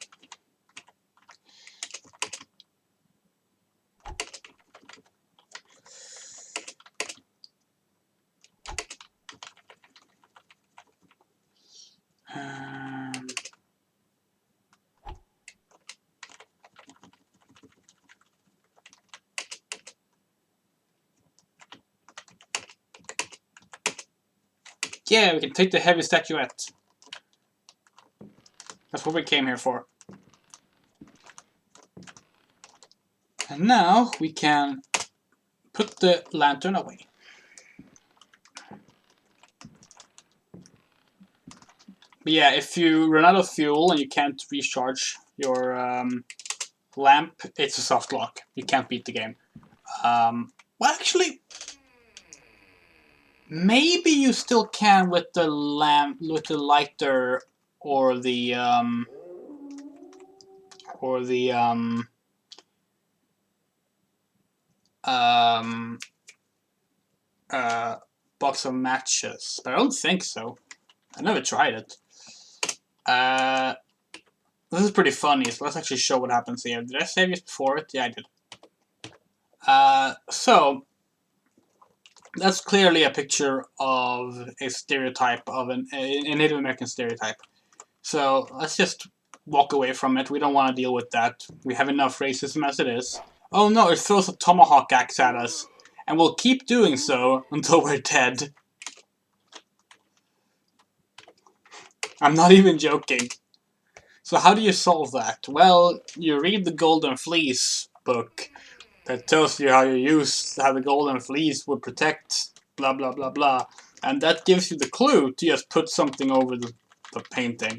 Yeah, we can take the heavy statuette. That's what we came here for. And now we can put the lantern away. But yeah, if you run out of fuel and you can't recharge your lamp, it's a soft lock. You can't beat the game. Well, actually, maybe you still can with the lamp, with the lighter, or the box of matches, but I don't think so. I never tried it. This is pretty funny, so let's actually show what happens here. Did I save this before it? Yeah, I did. So, that's clearly a picture of a stereotype, of a Native American stereotype. So, let's just walk away from it. We don't want to deal with that. We have enough racism as it is. Oh no, it throws a tomahawk axe at us. And we'll keep doing so until we're dead. I'm not even joking. So how do you solve that? Well, you read the Golden Fleece book that tells you how the Golden Fleece would protect blah blah blah blah. And that gives you the clue to just put something over the painting.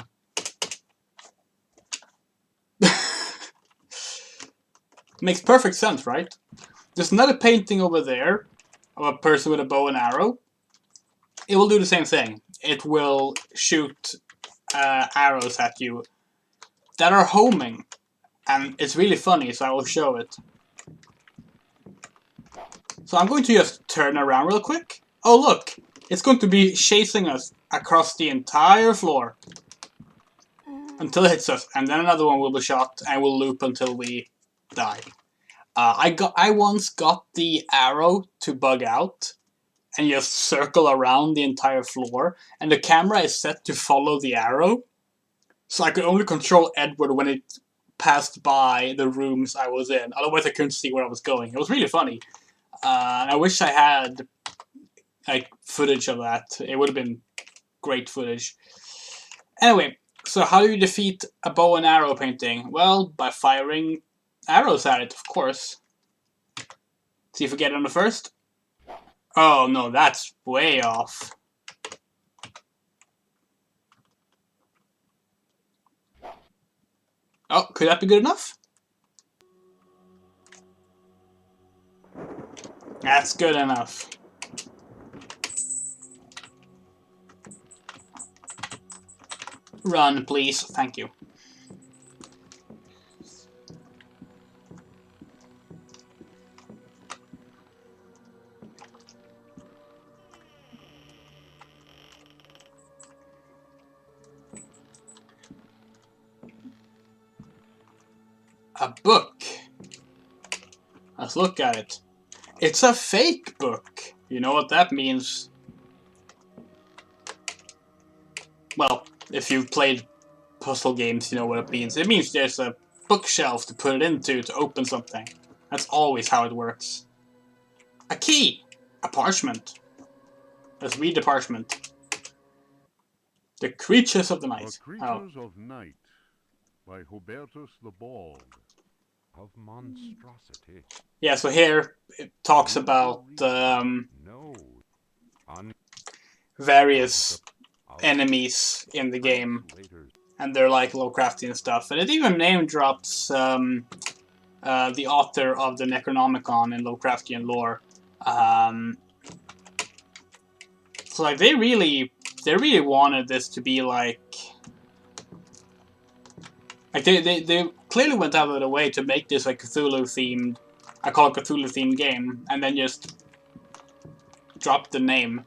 Makes perfect sense, right? There's another painting over there of a person with a bow and arrow. It will do the same thing. It will shoot arrows at you that are homing. And it's really funny, so I will show it. So I'm going to just turn around real quick. Oh look! It's going to be chasing us across the entire floor. Until it hits us. And then another one will be shot and will loop until we die. I once got the arrow to bug out and just circle around the entire floor, and the camera is set to follow the arrow, so I could only control Edward when it passed by the rooms I was in. Otherwise, I couldn't see where I was going. It was really funny. I wish I had like footage of that. It would have been great footage. Anyway, so how do you defeat a bow and arrow painting? Well, by firing arrows at it, of course. See if we get it on the first. Oh no, that's way off. Oh, could that be good enough? That's good enough. Run, please. Thank you. A book. Let's look at it. It's a fake book. You know what that means? Well, if you've played puzzle games, you know what it means. It means there's a bookshelf to put it into to open something. That's always how it works. A key! A parchment. Let's read the parchment. The Creatures of the The Night. Creatures of Night by Hubertus the Bald. Of monstrosity. Yeah, so here it talks about No. various enemies in the game, and they're like Lovecraftian stuff. And it even name drops the author of the Necronomicon in Lovecraftian lore. So like they really wanted this to be like they clearly went out of their way to make this like Cthulhu themed, I call it Cthulhu themed game, and then just drop the name.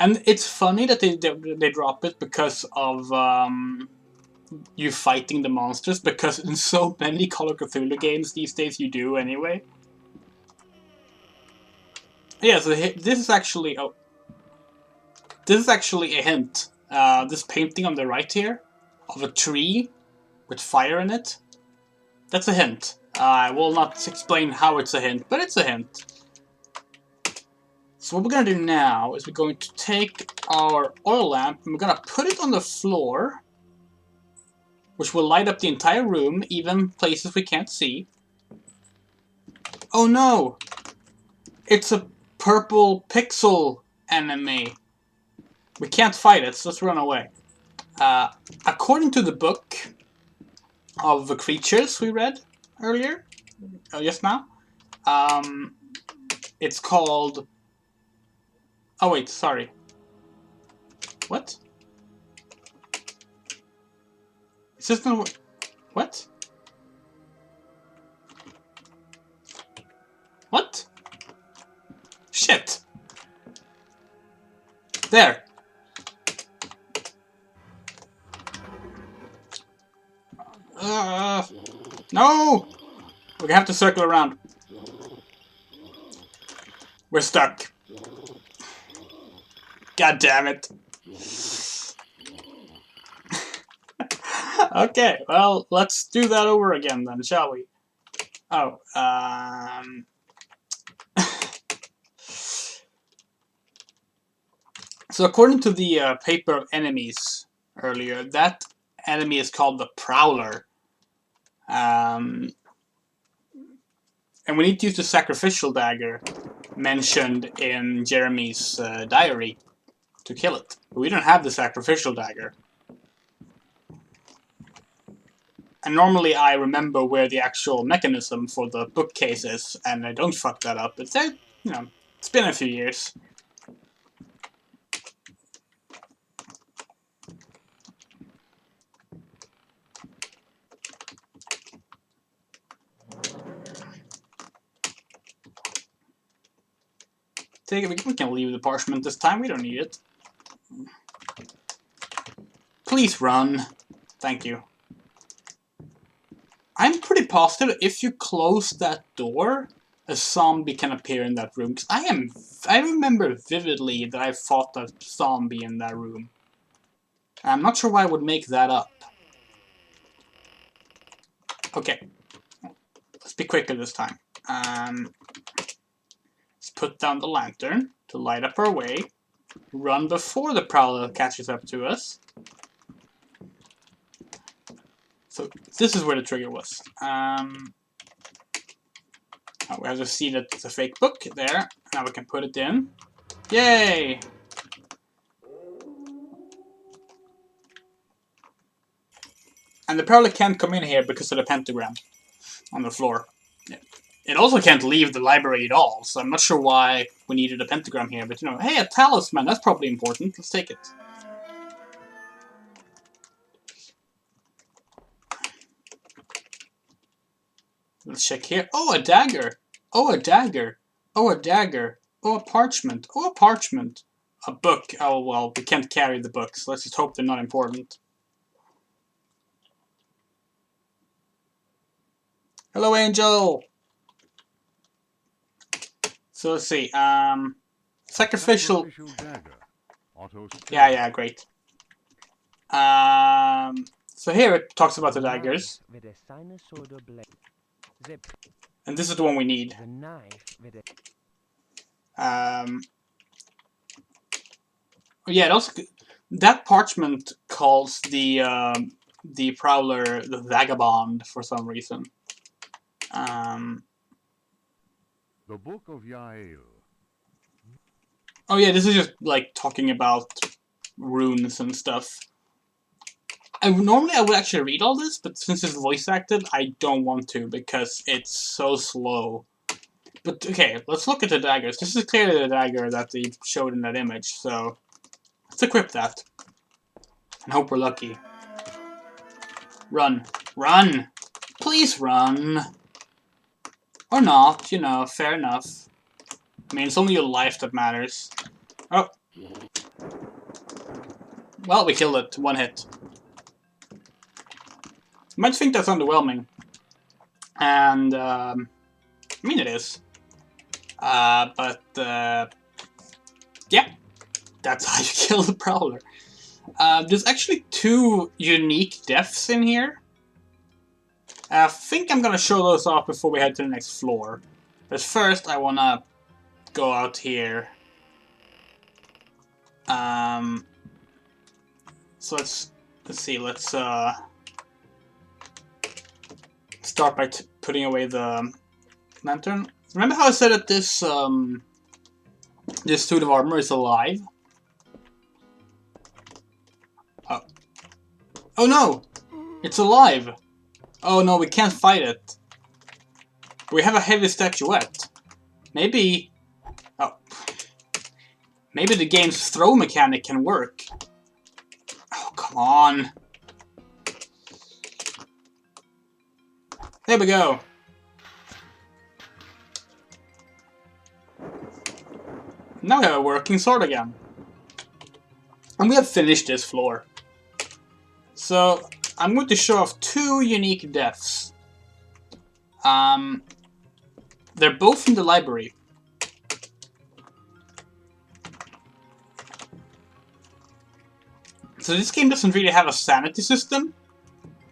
And it's funny that they drop it because of you fighting the monsters, because in so many Call of Cthulhu games these days you do anyway. Yeah, so this is actually a hint. This painting on the right here of a tree with fire in it. That's a hint. I will not explain how it's a hint, but it's a hint. So what we're going to do now is we're going to take our oil lamp and we're going to put it on the floor, which will light up the entire room, even places we can't see. Oh no! It's a purple pixel enemy. We can't fight it, so let's run away. According to the book of the creatures we read earlier, just now, it's called... Oh wait, sorry. What? Is this not... What? What? Shit! There! No! We have to circle around. We're stuck. God damn it. Okay, well, let's do that over again then, shall we? Oh, So according to the paper of enemies earlier, that enemy is called the Prowler. And we need to use the sacrificial dagger mentioned in Jeremy's diary to kill it. But we don't have the sacrificial dagger. And normally I remember where the actual mechanism for the bookcase is, and I don't fuck that up. It's, you know, it's been a few years. Take it. We can leave the parchment this time. We don't need it. Please run. Thank you. I'm pretty positive if you close that door, a zombie can appear in that room. 'Cause I remember vividly that I fought a zombie in that room. I'm not sure why I would make that up. Okay. Let's be quicker this time. Let's put down the lantern to light up our way. Run before the Prowler catches up to us. So this is where the trigger was. Oh, we have to see that it's a fake book there. Now we can put it in. Yay! And the Prowler can't come in here because of the pentagram on the floor. It also can't leave the library at all, so I'm not sure why we needed a pentagram here. But you know, hey, a talisman, that's probably important. Let's take it. Let's check here. Oh, a dagger. Oh, a dagger. Oh, a dagger. Oh, a parchment. Oh, a parchment. A book. Oh, well, we can't carry the books. Let's just hope they're not important. Hello, Angel. So let's see. Sacrificial dagger. Yeah, great. So here it talks about the daggers, Knife with a sinusoidal blade. The, and this is the one we need. the knife with a Yeah, that parchment calls the prowler the vagabond for some reason. The Book of Yael. Oh yeah, this is just like talking about runes and stuff. Normally I would actually read all this, but since it's voice acted, I don't want to because it's so slow. But okay, let's look at the daggers. This is clearly the dagger that they showed in that image, so let's equip that. And hope we're lucky. Run. Run! Please run! Or not, you know, fair enough. I mean, it's only your life that matters. Oh. Well, we killed it. One hit. You might think that's underwhelming. And, I mean it is. But, yeah. That's how you kill the Prowler. There's actually 2 unique deaths in here. I think I'm gonna show those off before we head to the next floor. But first, I wanna go out here. So let's see. Let's start by putting away the lantern. Remember how I said that this this suit of armor is alive? Oh. Oh no! It's alive! Oh no, we can't fight it. We have a heavy statuette. Maybe... Oh. Maybe the game's throw mechanic can work. Oh, come on. There we go. Now we have a working sword again. And we have finished this floor. So, I'm going to show off 2 unique deaths. They're both in the library. So this game doesn't really have a sanity system,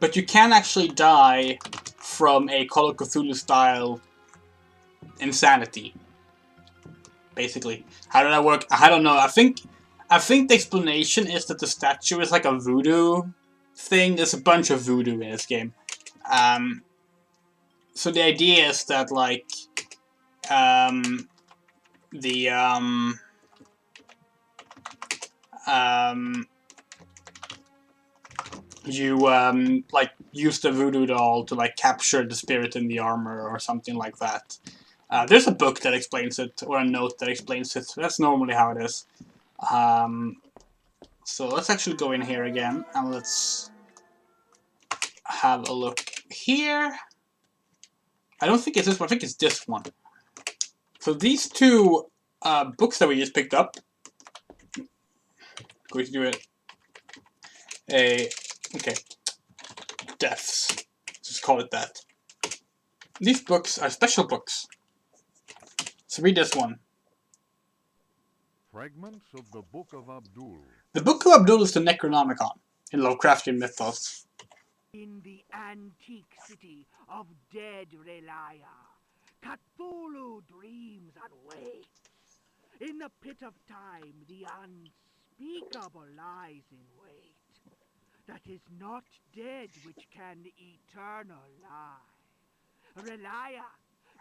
but you can actually die from a Call of Cthulhu style insanity. Basically. How did that work? I don't know. I think the explanation is that the statue is like a voodoo thing. There's a bunch of voodoo in this game. So the idea is that like you like use the voodoo doll to like capture the spirit in the armor or something like that. There's a book that explains it, or a note that explains it. That's normally how it is. So let's actually go in here again, and let's have a look here. I don't think it's this one, I think it's this one. So these 2 books that we just picked up, going to do it. Okay, deaths. Just call it that. These books are special books. So read this one. Fragments of the Book of Abdul. The Book of Abdul is the Necronomicon in Lovecraftian mythos. In the antique city of dead Relaya, Cthulhu dreams and waits. In the pit of time, the unspeakable lies in wait. That is not dead which can eternal lie. Relaya,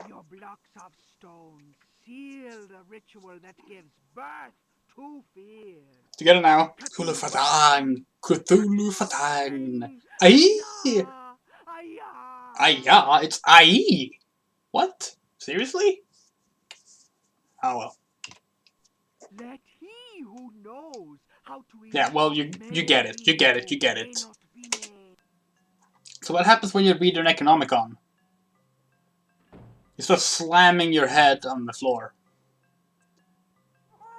your blocks of stone seal the ritual that gives birth to fear. Together now. Cthulhu Fatang! Cthulhu Fatang! Aye! Aye, it's aye! What? Seriously? Oh well. Let he who knows how to Yeah, well, you get it. You get it. You get it. So what happens when you read your Necronomicon? You start slamming your head on the floor.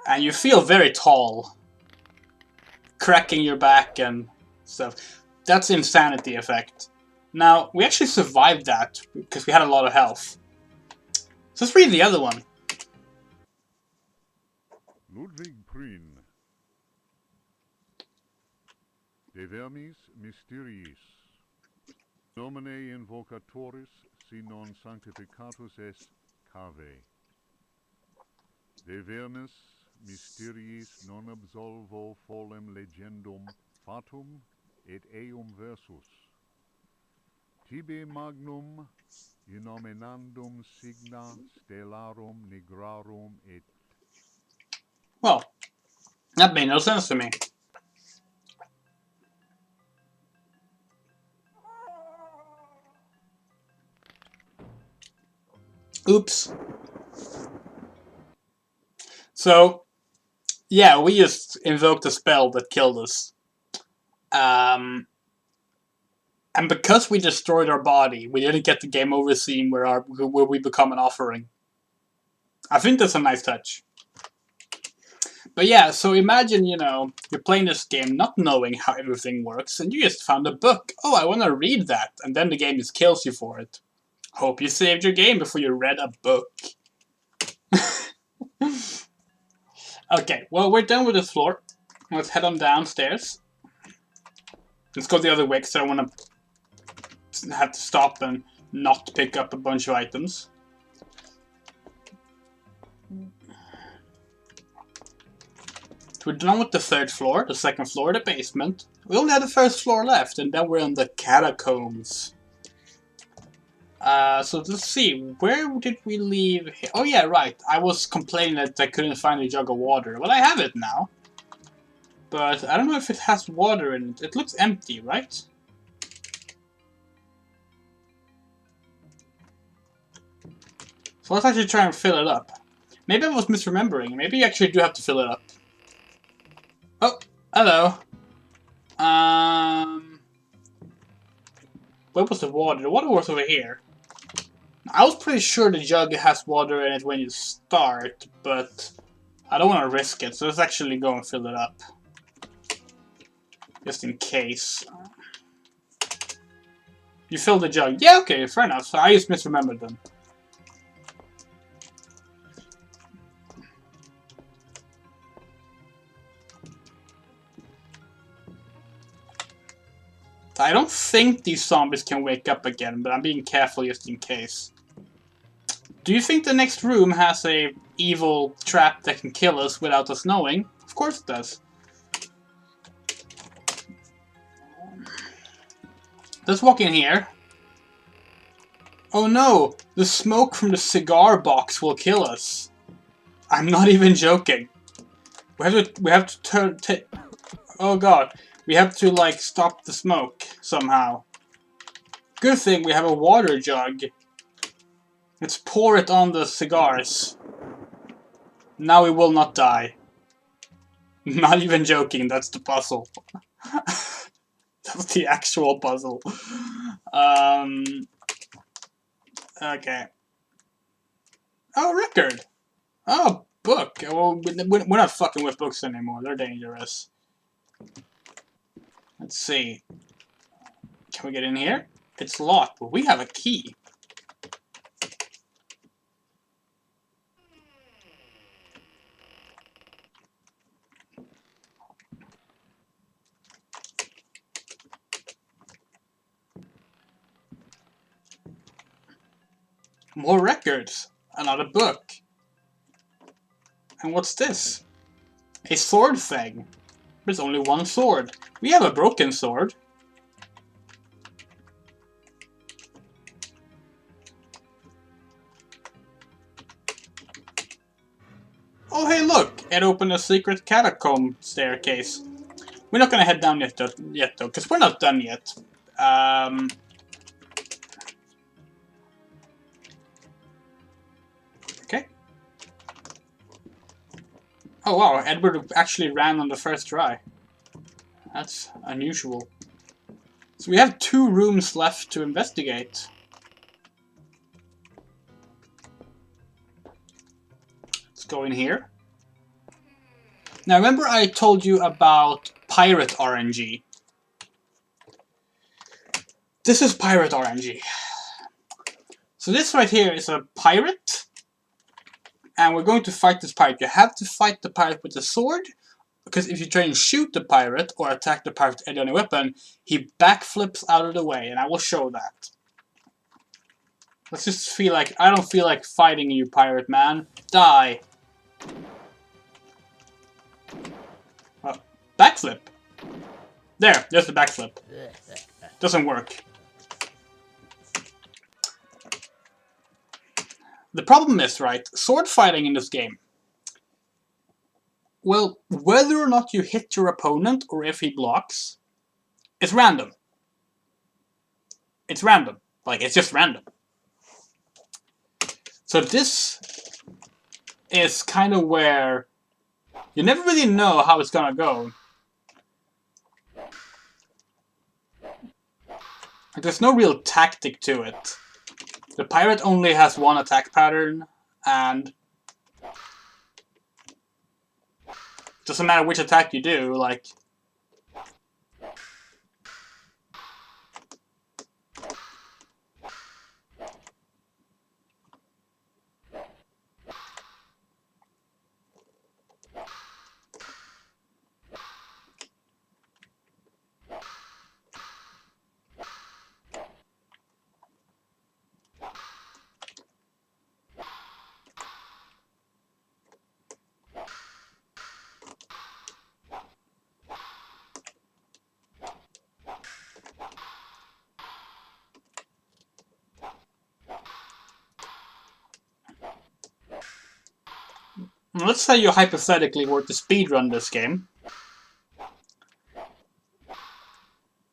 And you feel very tall. Cracking your back and stuff. That's insanity effect. Now, we actually survived that because we had a lot of health. So let's read the other one. Ludwig Prien. De vermis mysteriis. Nomine invocatoris, si non sanctificatus est cave. De vernis mysteriis non absolvo folem legendum fatum et eum versus. Tibi magnum innominandum signa stellarum nigrarum et... Well, that made no sense to me. Oops. So, yeah, we just invoked a spell that killed us. And because we destroyed our body, we didn't get the game over scene where we become an offering. I think that's a nice touch. But yeah, so imagine, you're playing this game not knowing how everything works, and you just found a book. Oh, I want to read that, and then the game just kills you for it. Hope you saved your game before you read a book. Okay, well, we're done with this floor. Let's head on downstairs. Let's go the other way, because I don't want to have to stop and not pick up a bunch of items. So we're done with the third floor, the second floor, the basement. We only have the first floor left, and then we're in the catacombs. So let's see, where did we leave? Oh yeah, right. I was complaining that I couldn't find a jug of water. Well, I have it now. But I don't know if it has water in it. It looks empty, right? So let's actually try and fill it up. Maybe I was misremembering. Maybe you actually do have to fill it up. Oh, hello. Where was the water? The water was over here. I was pretty sure the jug has water in it when you start, but I don't want to risk it, so let's actually go and fill it up. Just in case. You filled the jug. Yeah, okay, fair enough. So I just misremembered them. I don't think these zombies can wake up again, but I'm being careful just in case. Do you think the next room has a evil trap that can kill us without us knowing? Of course it does. Let's walk in here. Oh no! The smoke from the cigar box will kill us. I'm not even joking. We have to turn... Oh god. We have to, like, stop the smoke somehow. Good thing we have a water jug. Let's pour it on the cigars. Now we will not die. Not even joking, that's the puzzle. That's the actual puzzle. Okay. Oh, record! Oh, book! Well, we're not fucking with books anymore, they're dangerous. Let's see. Can we get in here? It's locked, but we have a key. More records. Another book. And what's this? A sword thing. There's only one sword. We have a broken sword. Oh hey look! It opened a secret catacomb staircase. We're not gonna head down yet though, because we're not done yet. Okay. Oh wow, Edward actually ran on the first try. That's unusual. So we have 2 rooms left to investigate. Let's go in here. Now remember I told you about pirate RNG. This is pirate RNG. So this right here is a pirate. And we're going to fight this pirate. You have to fight the pirate with a sword, because if you try and shoot the pirate or attack the pirate with any weapon, he backflips out of the way, and I will show that. Let's just feel like, I don't feel like fighting you, pirate man. Die. Backflip. There's the backflip. Doesn't work. The problem is, right, sword fighting in this game. Well, whether or not you hit your opponent or if he blocks, it's random. It's random. Like, it's just random. So this is kind of where you never really know how it's gonna go. There's no real tactic to it. The pirate only has one attack pattern, and doesn't matter which attack you do, like... Let's say you hypothetically were to speedrun this game.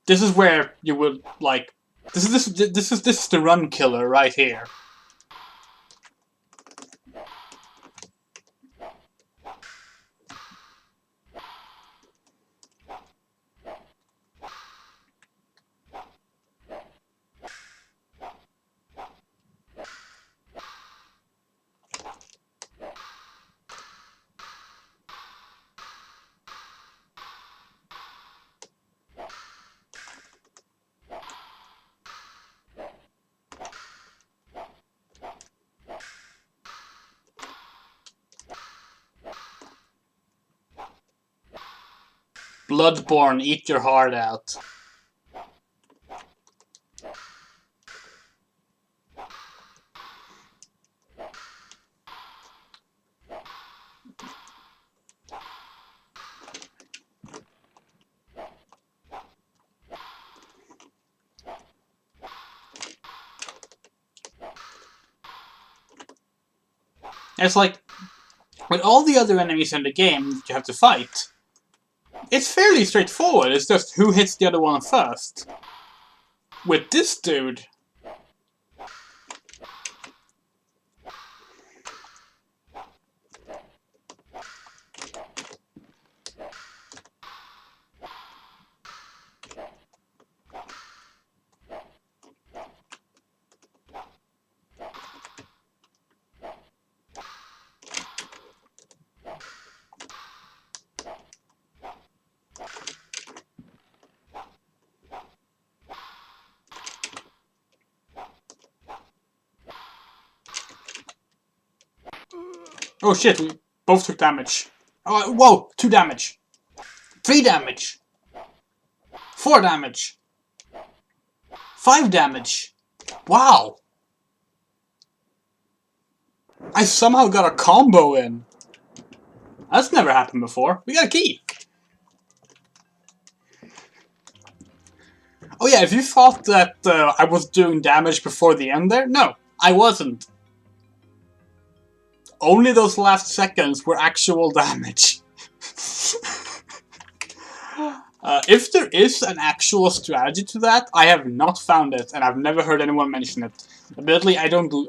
This is where you would, like... This is the run killer right here. Bloodborne, eat your heart out. It's like, with all the other enemies in the game that you have to fight, it's fairly straightforward. It's just who hits the other one first. With this dude... Oh shit, we both took damage. Oh, whoa, 2 damage. 3 damage. 4 damage. 5 damage. Wow. I somehow got a combo in. That's never happened before. We got a key. Oh yeah, if you thought that I was doing damage before the end there, no, I wasn't. Only those last seconds were actual damage. If there is an actual strategy to that, I have not found it, and I've never heard anyone mention it. Admittedly, I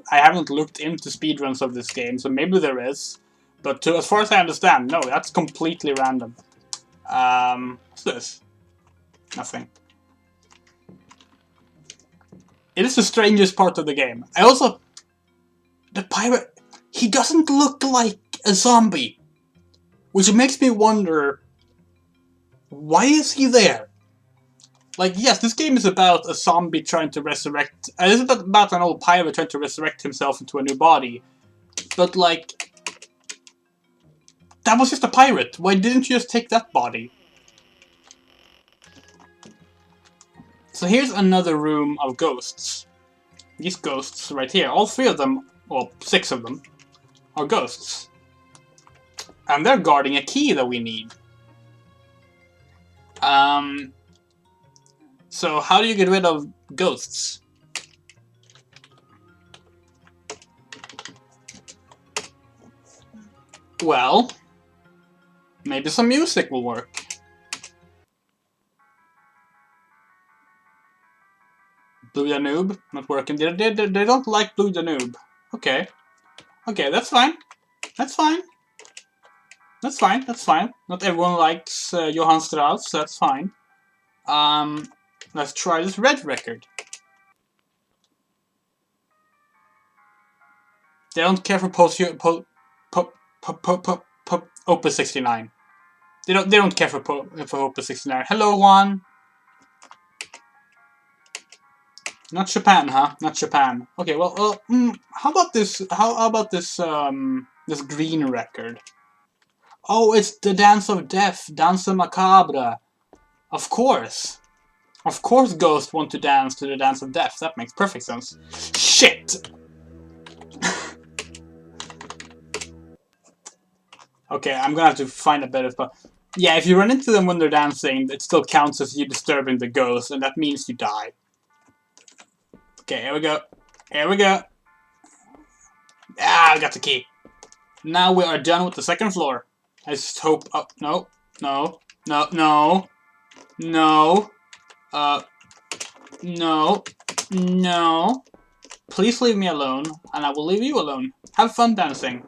haven't looked into speedruns of this game, so maybe there is. But as far as I understand, no, that's completely random. What's this? Nothing. It is the strangest part of the game. I also... The pirate... He doesn't look like a zombie. Which makes me wonder... Why is he there? Like, yes, this game is about a zombie trying to resurrect... It's about an old pirate trying to resurrect himself into a new body. But, like... That was just a pirate. Why didn't you just take that body? So here's another room of ghosts. These ghosts right here, all 3 of them, well, 6 of them, are ghosts. And they're guarding a key that we need. So how do you get rid of ghosts? Well, maybe some music will work. Blue Danube, not working. They don't like Blue Danube. Okay. Okay, that's fine. That's fine. That's fine, that's fine. Not everyone likes Johann Strauss, so that's fine. Let's try this red record. They don't care for Opus 69. They don't care for Opus 69. Hello, Juan. Not Japan, huh? Not Japan. Okay, well, how about this? How about this? This green record. Oh, it's the Dance of Death, Danse Macabre. Of course. Of course ghosts want to dance to the Dance of Death. That makes perfect sense. Shit! Okay, I'm gonna have to find a better spot. Yeah, if you run into them when they're dancing, it still counts as you disturbing the ghost, and that means you die. Okay, here we go. Here we go. Ah, I got the key. Now we are done with the second floor. I just hope... Oh, no. No. No. No. No. No. No. Please leave me alone, and I will leave you alone. Have fun dancing.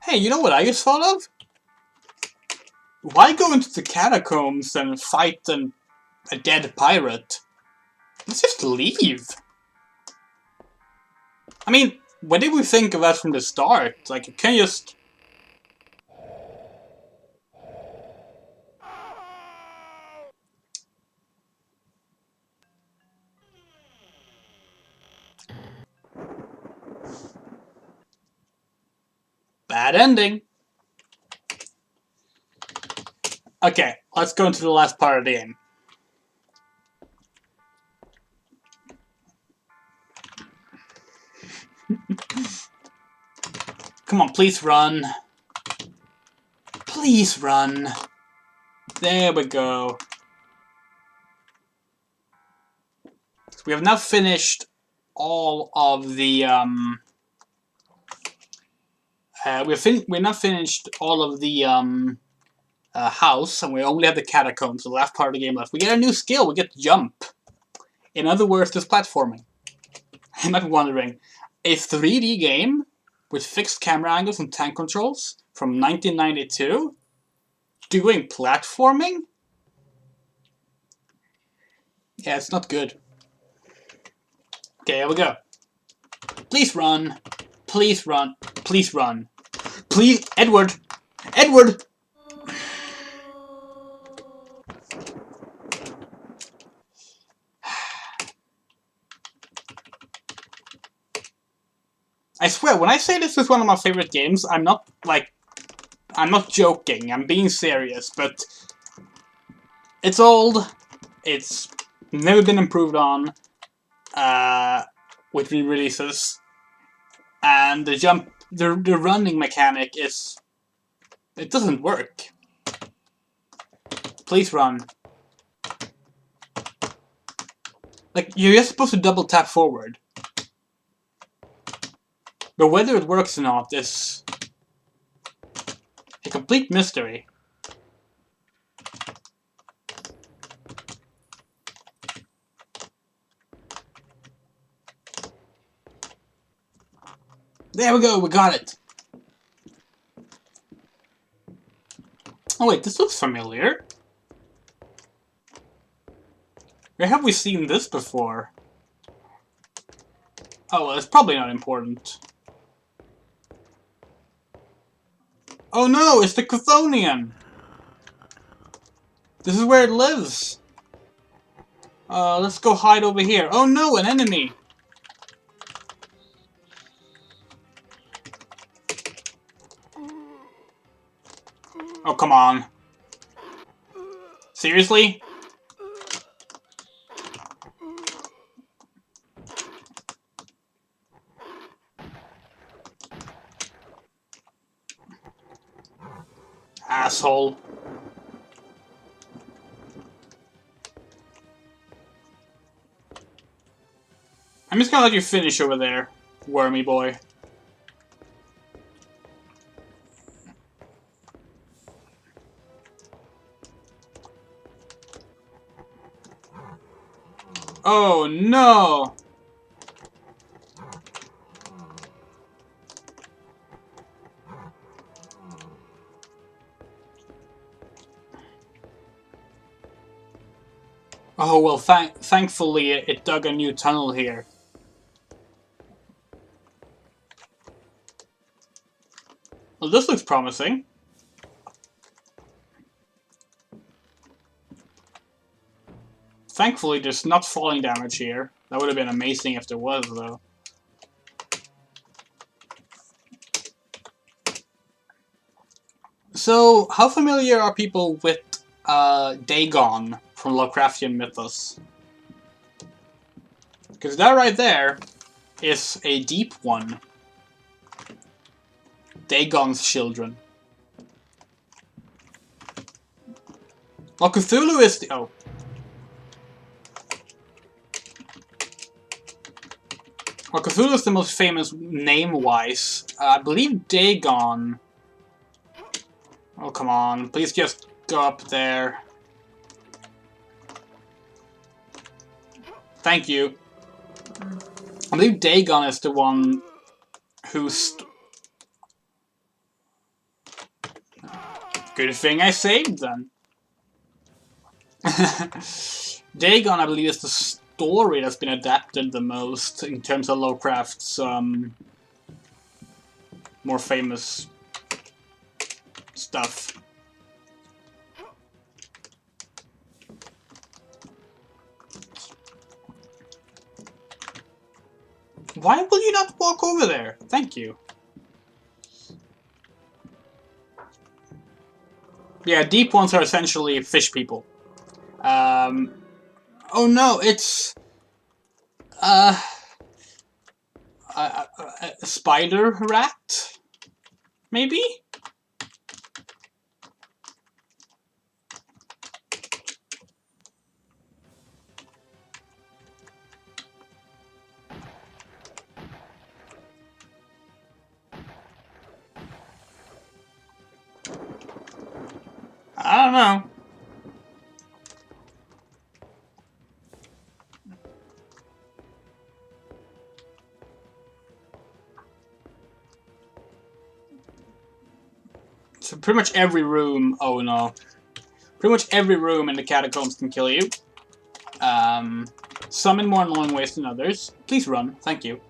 Hey, you know what I just thought of? Why go into the catacombs and fight a dead pirate? Let's just leave. I mean, what did we think of that from the start? Like, you can just... Bad ending. Okay, let's go into the last part of the game. Come on, please run. Please run. There we go. So we have now finished all of the we're now finished all of the house, and we only have the catacombs, the last part of the game left. We get a new skill. We get jump. In other words, there's platforming. You might be wondering, a 3D game with fixed camera angles and tank controls from 1992 doing platforming? Yeah, it's not good. Okay, here we go. Please run. Please run. Please run. Please, Edward! Edward! I swear, when I say this is one of my favorite games, I'm not joking, I'm being serious, but it's old, it's never been improved on with re-releases, and the running mechanic it doesn't work. Please run. Like, you're just supposed to double tap forward. But whether it works or not is a complete mystery. There we go, we got it! Oh wait, this looks familiar. Where have we seen this before? Oh, well, it's probably not important. Oh no, it's the Chthonian! This is where it lives! Let's go hide over here. Oh no, an enemy! Oh, come on. Seriously? Asshole. I'm just gonna let you finish over there, wormy boy. Oh no! Oh well, thankfully it dug a new tunnel here. Well, this looks promising. Thankfully, there's not falling damage here. That would have been amazing if there was, though. So, how familiar are people with Dagon from Lovecraftian mythos? Because that right there is a deep one. Dagon's children. Well, Cthulhu is the... Oh. Well, Cthulhu is the most famous name-wise. I believe Dagon... Oh, come on. Please just go up there. Thank you. I believe Dagon is the one who's... Good thing I saved then. Dagon, I believe, is the story that's been adapted the most in terms of Lovecraft's more famous stuff. Why will you not walk over there? Thank you. Yeah, deep ones are essentially fish people. Oh no, it's a spider rat, maybe? I don't know. So pretty much every room... Oh no. Pretty much every room in the catacombs can kill you. Some in more annoying ways than others. Please run. Thank you.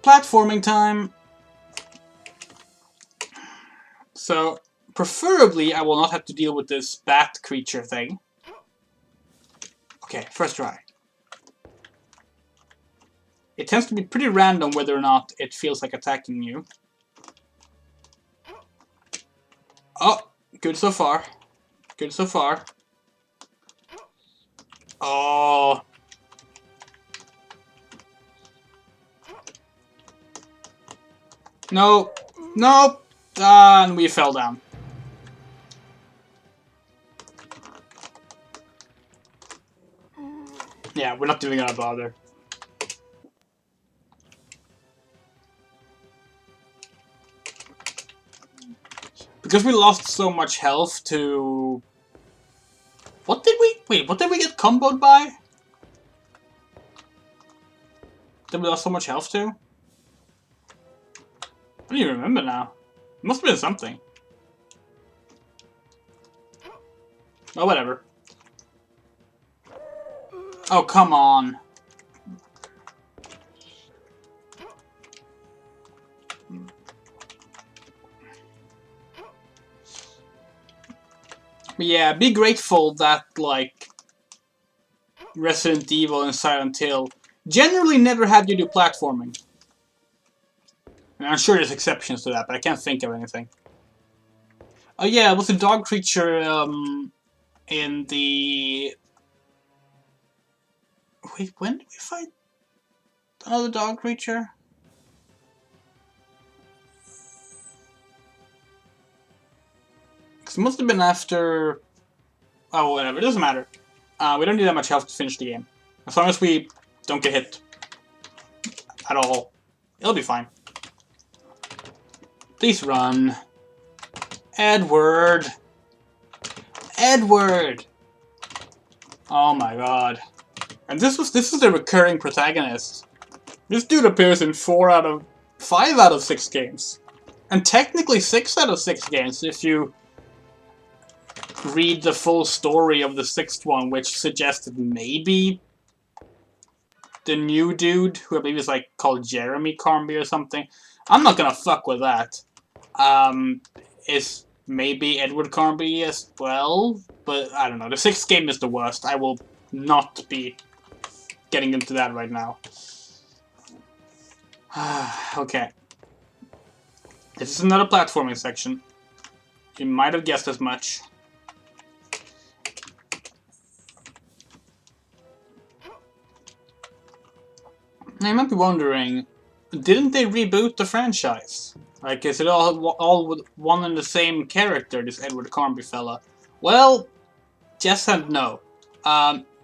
Platforming time. So, preferably, I will not have to deal with this bat creature thing. Okay, first try. It tends to be pretty random whether or not it feels like attacking you. Oh, good so far. Good so far. Oh. No. Nope. And we fell down. Yeah, we're not even gonna bother. Because we lost so much health to... What did we... Wait, what did we get comboed by? Did we lose so much health to? I don't even remember now. It must have been something. Oh, whatever. Oh, come on. But yeah, be grateful that, like, Resident Evil and Silent Hill generally never had you do platforming. And I'm sure there's exceptions to that, but I can't think of anything. Oh yeah, it was a dog creature in the... Wait, when did we fight another dog creature? Because it must have been after... Oh, whatever, it doesn't matter. We don't need that much health to finish the game. As long as we don't get hit at all, it'll be fine. Please run. Edward! Edward! Oh my god. And this is the recurring protagonist. This dude appears in 5 out of 6 games. And technically 6 out of 6 games if you read the full story of the 6th one, which suggested maybe the new dude, who I believe is like called Jeremy Carnby or something. I'm not gonna fuck with that. Is maybe Edward Carnby as well, but I don't know. The 6th game is the worst. I will not be getting into that right now. Okay. This is another platforming section. You might have guessed as much. Now you might be wondering, didn't they reboot the franchise? Like, is it all with one and the same character, this Edward Carnby fella? Well, yes and no.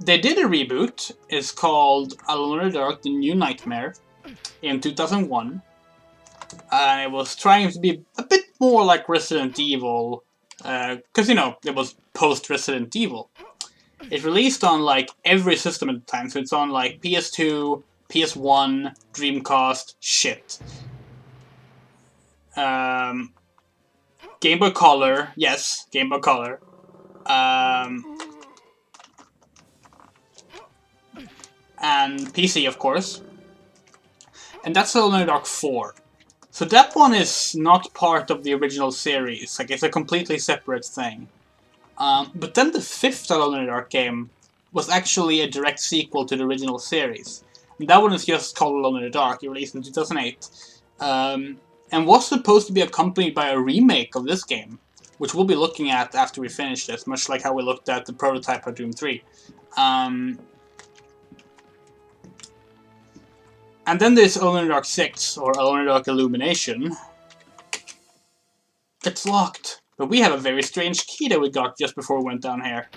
They did a reboot. It's called Alone in the Dark: The New Nightmare in 2001. And it was trying to be a bit more like Resident Evil, because, you know, it was post-Resident Evil. It released on, like, every system at the time, so it's on, like, PS2, PS1, Dreamcast, shit. Game Boy Color, yes, Game Boy Color. And PC, of course. And that's Alone in the Dark 4. So that one is not part of the original series, like it's a completely separate thing. But then the 5th Alone in the Dark game was actually a direct sequel to the original series. And that one is just called Alone in the Dark, it released in 2008. And was supposed to be accompanied by a remake of this game, which we'll be looking at after we finish this, much like how we looked at the prototype of Doom 3. And then there's Alone in the Dark 6, or Alone in the Dark Illumination. It's locked, but we have a very strange key that we got just before we went down here.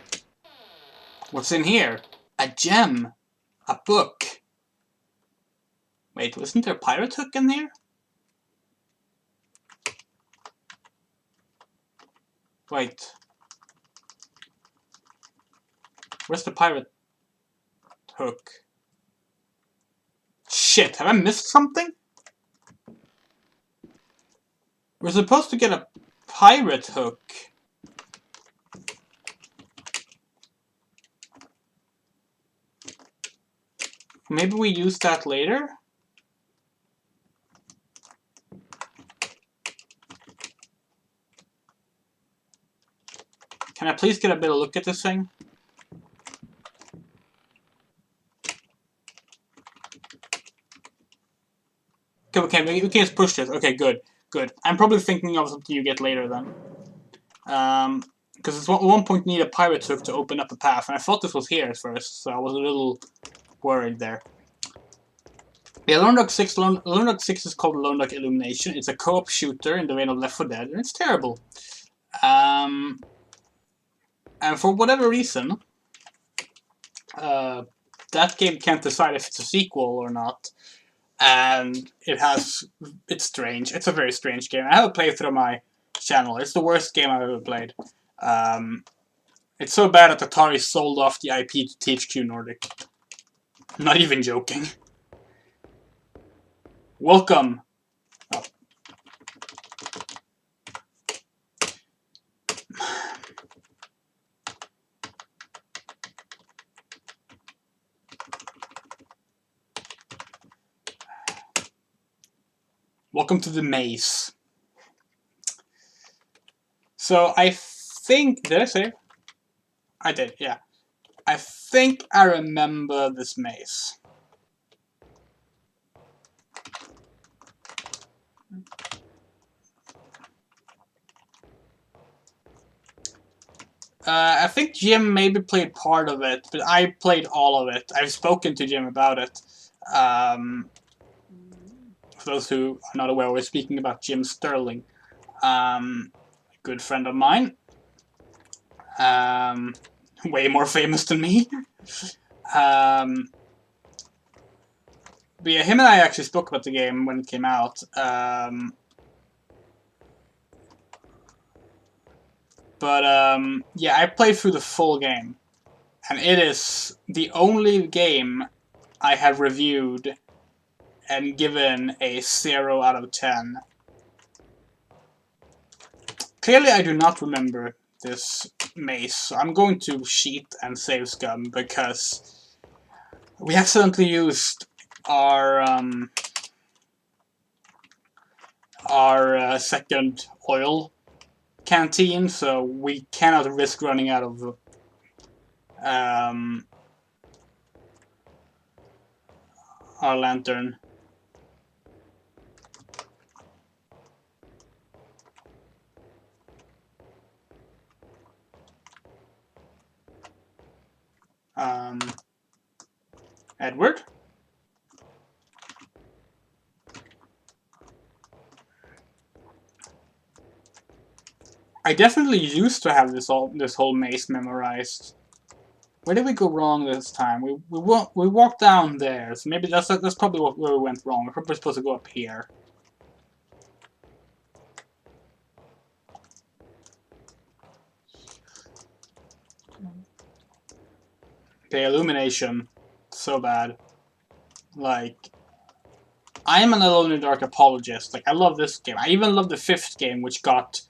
What's in here? A gem. A book. Wait, wasn't there a pirate hook in there? Wait. Where's the pirate hook? Shit, have I missed something? We're supposed to get a pirate hook. Maybe we use that later? Can I please get a better look at this thing? Okay, we can just push this. Okay, good, good. I'm probably thinking of something you get later then. Because at one point you need a pirate hook to open up a path, and I thought this was here at first, so I was a little worried there. Yeah, Alone in the Dark 6, Alone in the Dark 6 is called Alone in the Dark Illumination. It's a co-op shooter in the vein of Left 4 Dead, and it's terrible. And for whatever reason, that game can't decide if it's a sequel or not. And it's strange. It's a very strange game. I have a playthrough on my channel. It's the worst game I've ever played. It's so bad that Atari sold off the IP to THQ Nordic. I'm not even joking. Welcome. Oh. Welcome to the maze. So I think... Did I save? I did, yeah. I think I remember this maze. I think Jim maybe played part of it, but I played all of it. I've spoken to Jim about it. For those who are not aware, we're speaking about Jim Sterling, a good friend of mine, way more famous than me. But yeah, him and I actually spoke about the game when it came out. Yeah, I played through the full game, and it is the only game I have reviewed and given a 0 out of 10. Clearly, I do not remember this maze, so I'm going to cheat and save scum because we accidentally used our second oil canteen, so we cannot risk running out of our lantern. Edward? I definitely used to have this whole maze memorized. Where did we go wrong this time? We walked down there, so maybe that's probably where we went wrong. We're probably supposed to go up here. Okay, illumination, so bad. Like, I am an Alone in the Dark apologist. Like, I love this game. I even love the 5th game, which got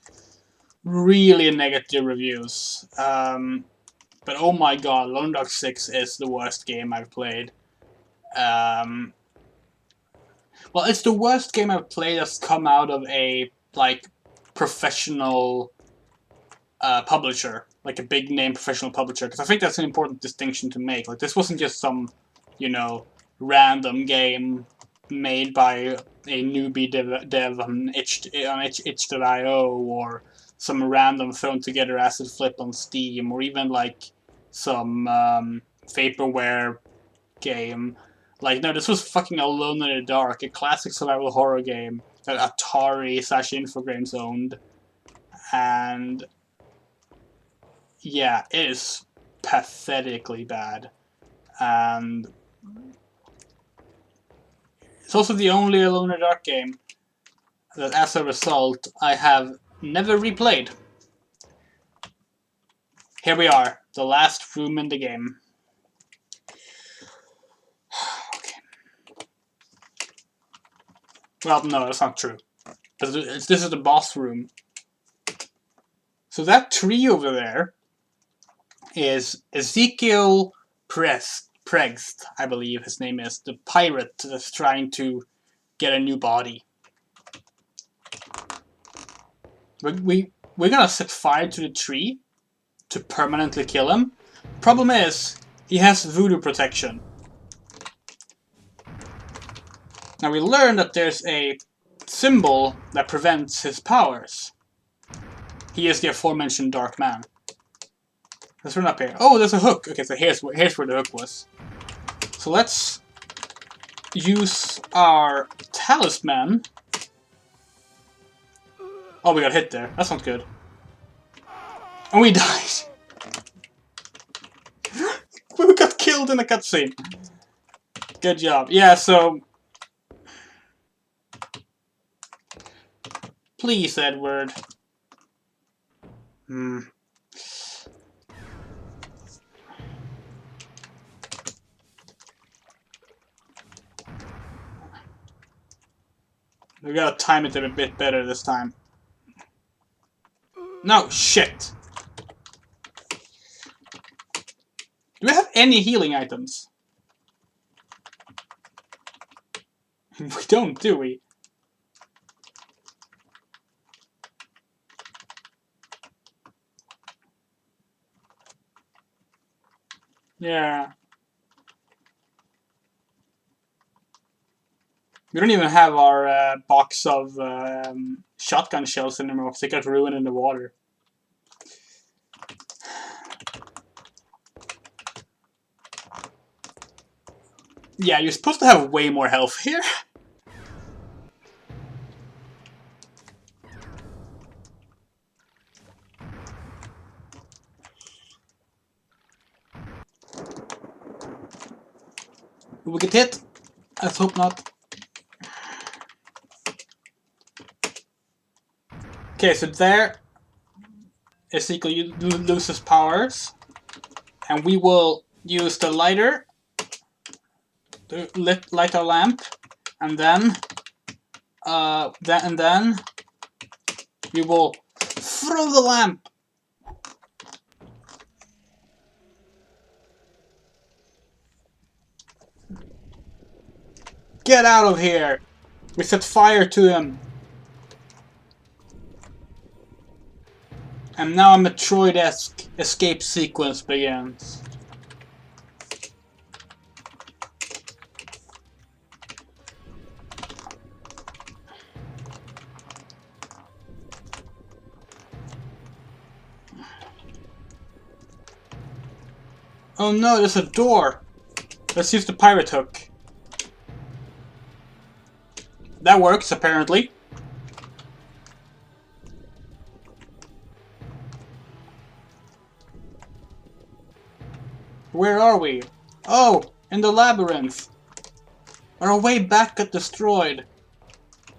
really negative reviews. But oh my god, Alone in the Dark 6 is the worst game I've played. Well, it's the worst game I've played that's come out of a, like, professional publisher. Like, a big name professional publisher. Because I think that's an important distinction to make. Like, this wasn't just some, you know, random game made by a newbie dev on itch.io, or some random thrown together acid flip on Steam, or even like some vaporware game. Like, no, this was fucking Alone in the Dark, a classic survival horror game that Atari/Infogrames owned. And yeah, it is pathetically bad. And it's also the only Alone in the Dark game that, as a result, I have never replayed. Here we are, the last room in the game. Okay. Well, no, that's not true. This is the boss room. So that tree over there is Ezekiel Pregst, I believe his name is, the pirate that's trying to get a new body. We're gonna set fire to the tree to permanently kill him. Problem is, he has voodoo protection. Now we learn that there's a symbol that prevents his powers. He is the aforementioned Dark Man. Let's run up here. Oh, there's a hook. Okay, so here's where the hook was. So let's use our talisman. Oh, we got hit there. That's not good. And we died. We got killed in a cutscene. Good job. Yeah, so... Please, Edward. We gotta time it a bit better this time. No, shit! Do we have any healing items? We don't, do we? Yeah. We don't even have our box of shotgun shells anymore because they got ruined in the water. Yeah, you're supposed to have way more health here. Will we get hit? Let's hope not. Okay, so there Ezekiel loses powers, and we will use the lighter to light our lamp, and then we will throw the lamp. Get out of here! We set fire to him. And now a Metroid-esque escape sequence begins. Oh no, there's a door! Let's use the pirate hook. That works, apparently. Where are we? Oh, in the labyrinth. Our way back got destroyed.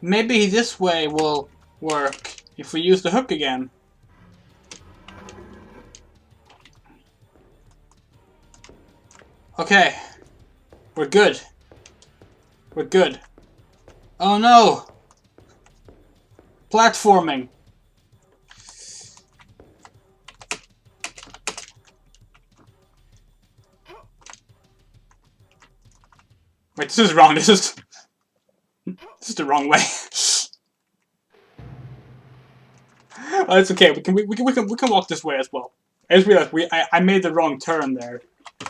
Maybe this way will work if we use the hook again. Okay. We're good. We're good. Oh no! Platforming. Wait, this is wrong. This is the wrong way. Oh, it's okay. We can walk this way as well. I just realized I made the wrong turn there.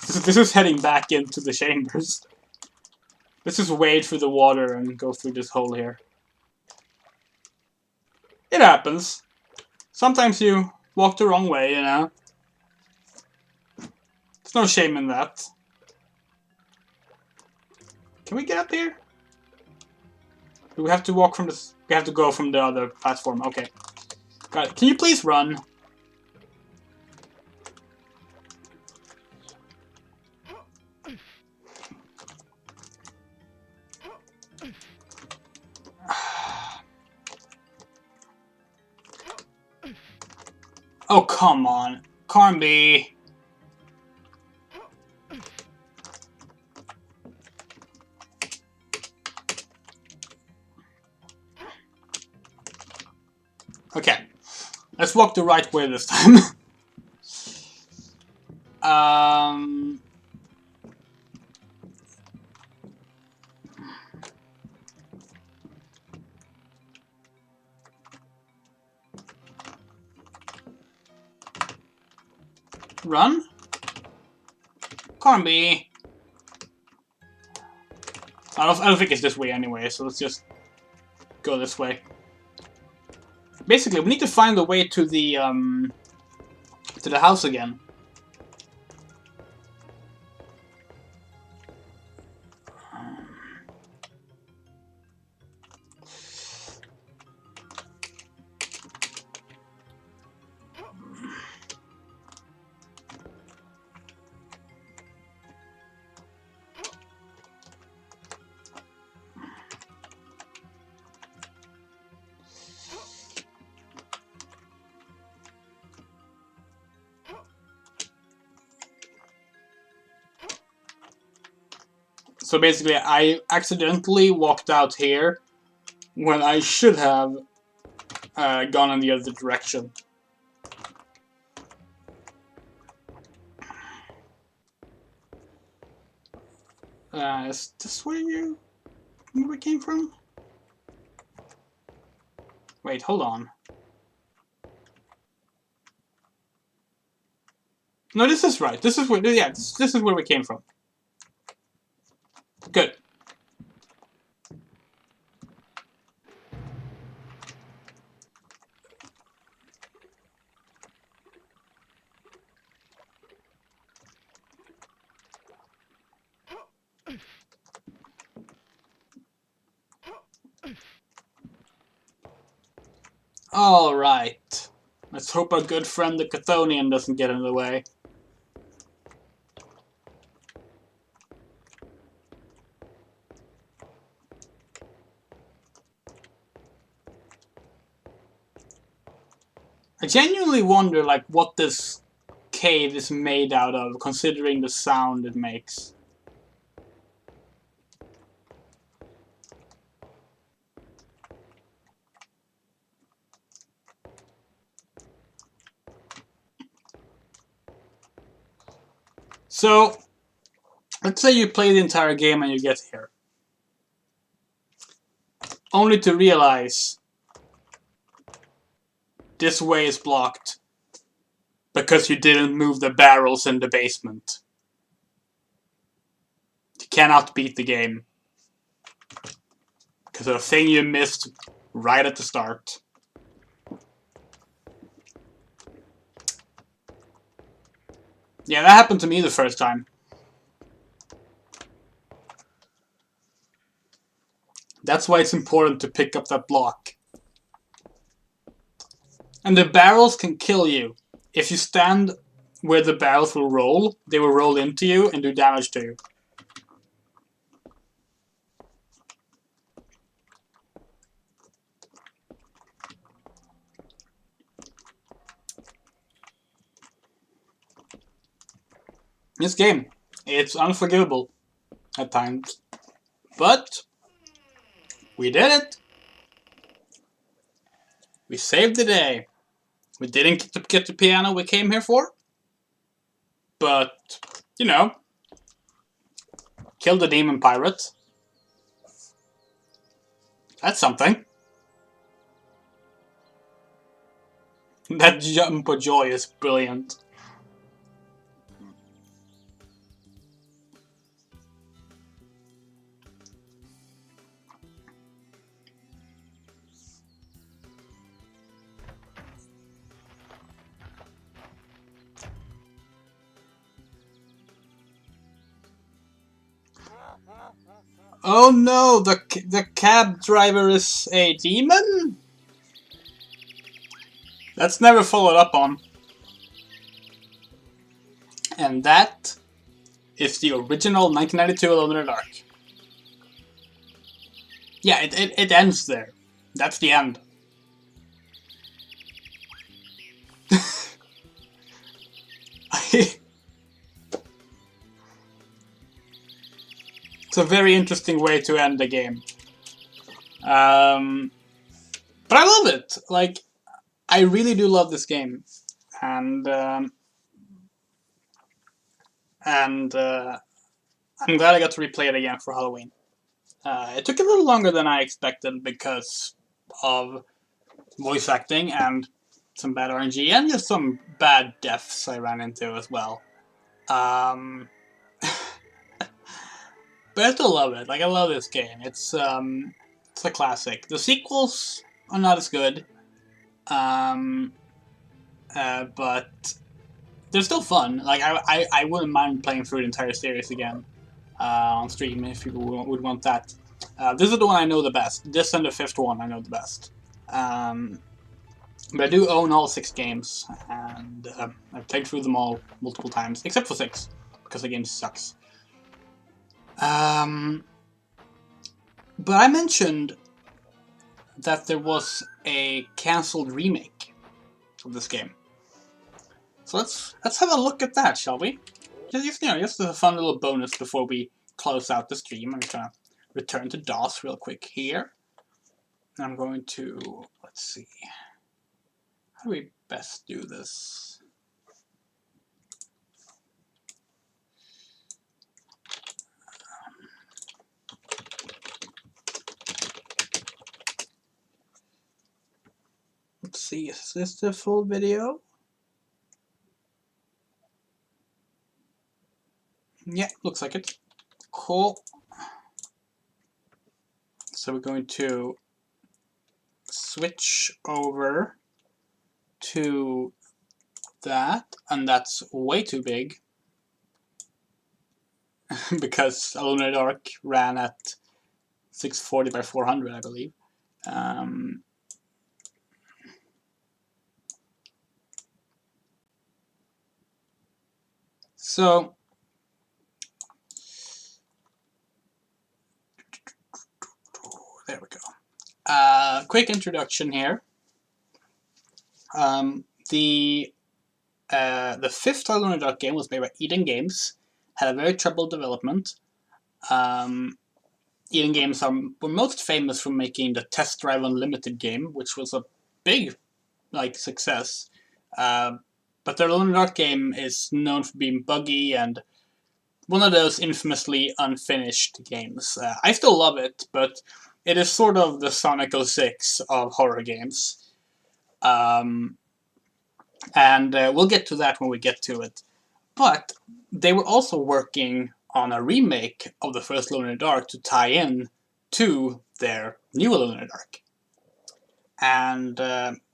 This is heading back into the chambers. Let's just wade through the water and go through this hole here. It happens. Sometimes you walk the wrong way, you know. There's no shame in that. Can we get up here? Do we have to walk from this? We have to go from the other platform. Okay. Got it. Can you please run? Oh, come on. Carnby. Okay. Let's walk the right way this time. Run? Carnby. I don't think it's this way anyway, so let's just go this way. Basically, we need to find the way to the house again. So basically, I accidentally walked out here when I should have gone in the other direction. Is this where we came from? Wait, hold on. No, this is right. This is where, yeah, this is where we came from. Good. Alright. Let's hope our good friend the Chthonian doesn't get in the way. I genuinely wonder, like, what this cave is made out of, considering the sound it makes. So, let's say you play the entire game and you get here. Only to realize this way is blocked because you didn't move the barrels in the basement. You cannot beat the game because of a thing you missed right at the start. Yeah, that happened to me the first time. That's why it's important to pick up that block. And the barrels can kill you. If you stand where the barrels will roll, they will roll into you and do damage to you. This game, it's unforgivable at times. But we did it. We saved the day. We didn't get the piano we came here for. But, you know, killed the demon pirate. That's something. That jump of joy is brilliant. Oh no, the cab driver is a demon? That's never followed up on. And that is the original 1992 Alone in the Dark. Yeah, it ends there. That's the end. It's a very interesting way to end the game. But I love it. Like, I really do love this game. And I'm glad I got to replay it again for Halloween. It took a little longer than I expected because of voice acting and some bad RNG and just some bad deaths I ran into as well. But I still love it. Like, I love this game. It's a classic. The sequels are not as good, but they're still fun. Like, I wouldn't mind playing through the entire series again on stream if people would want that. This is the one I know the best. This and the fifth one I know the best. But I do own all 6 games, and I've played through them all multiple times, except for 6, because the game sucks. But I mentioned that there was a cancelled remake of this game. So let's have a look at that, shall we? Just a fun little bonus before we close out the stream. I'm just gonna return to DOS real quick here. I'm going to, let's see, how do we best do this? Let's see, is this the full video? Yeah, looks like it. Cool. So we're going to switch over to that, and that's way too big because Alone in the Dark ran at 640 by 400, I believe. Um, so there we go. Quick introduction here. The fifth Alone in the Dark game was made by Eden Games. Had a very troubled development. Eden Games were most famous for making the Test Drive Unlimited game, which was a big success. But their Alone in the Dark game is known for being buggy and one of those infamously unfinished games. I still love it, but it is sort of the Sonic 06 of horror games. And we'll get to that when we get to it. But they were also working on a remake of the first Alone in the Dark to tie in to their new Alone in the Dark. And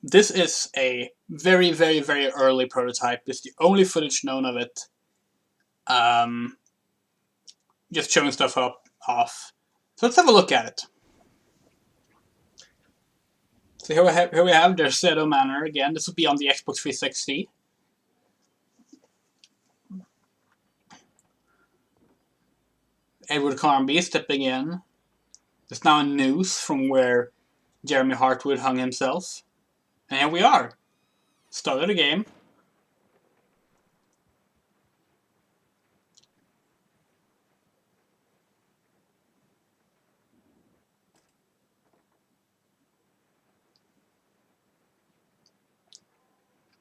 this is a very, very, very early prototype. It's the only footage known of it. Just showing stuff off. So let's have a look at it. So here we have their Seto Manor again. This will be on the Xbox 360. Edward Carnby stepping in. There's now a noose from where Jeremy Hartwood hung himself. And here we are. Start of the game.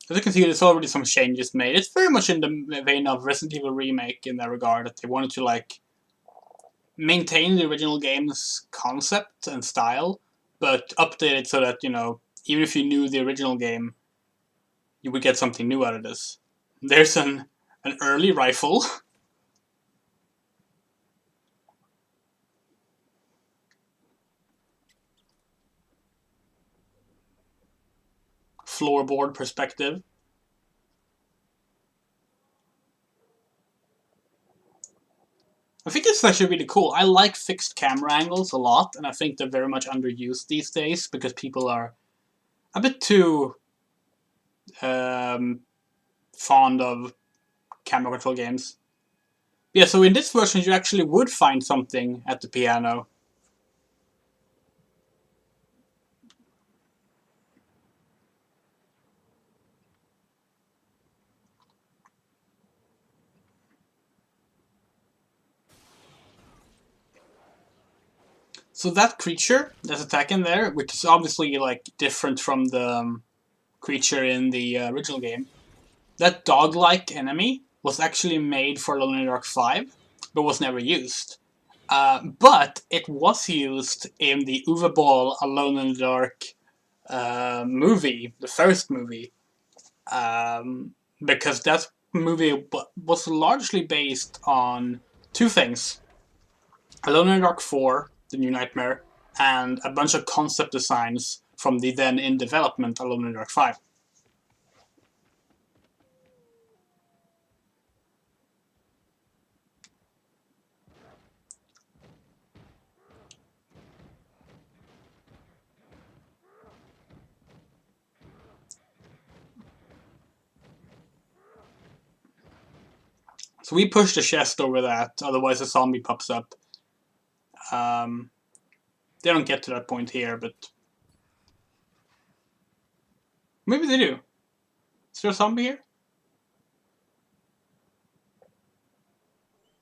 As you can see, there's already some changes made. It's very much in the vein of Resident Evil Remake in that regard, that they wanted to maintain the original game's concept and style, but update it so that, even if you knew the original game, you would get something new out of this. There's an early rifle. Floorboard perspective. I think it's actually really cool. I like fixed camera angles a lot, and I think they're very much underused these days because people are a bit too fond of camera control games. Yeah, so in this version you actually would find something at the piano. So that creature that's attacking there, which is obviously different from the creature in the original game, that dog-like enemy was actually made for Alone in the Dark 5, but was never used. But it was used in the Uwe Boll Alone in the Dark movie, the first movie, because that movie was largely based on two things: Alone in the Dark 4, The New Nightmare, and a bunch of concept designs from the then in development Alone in the Dark 5. So we push the chest over that, otherwise a zombie pops up. They don't get to that point here, but maybe they do. Is there a zombie here?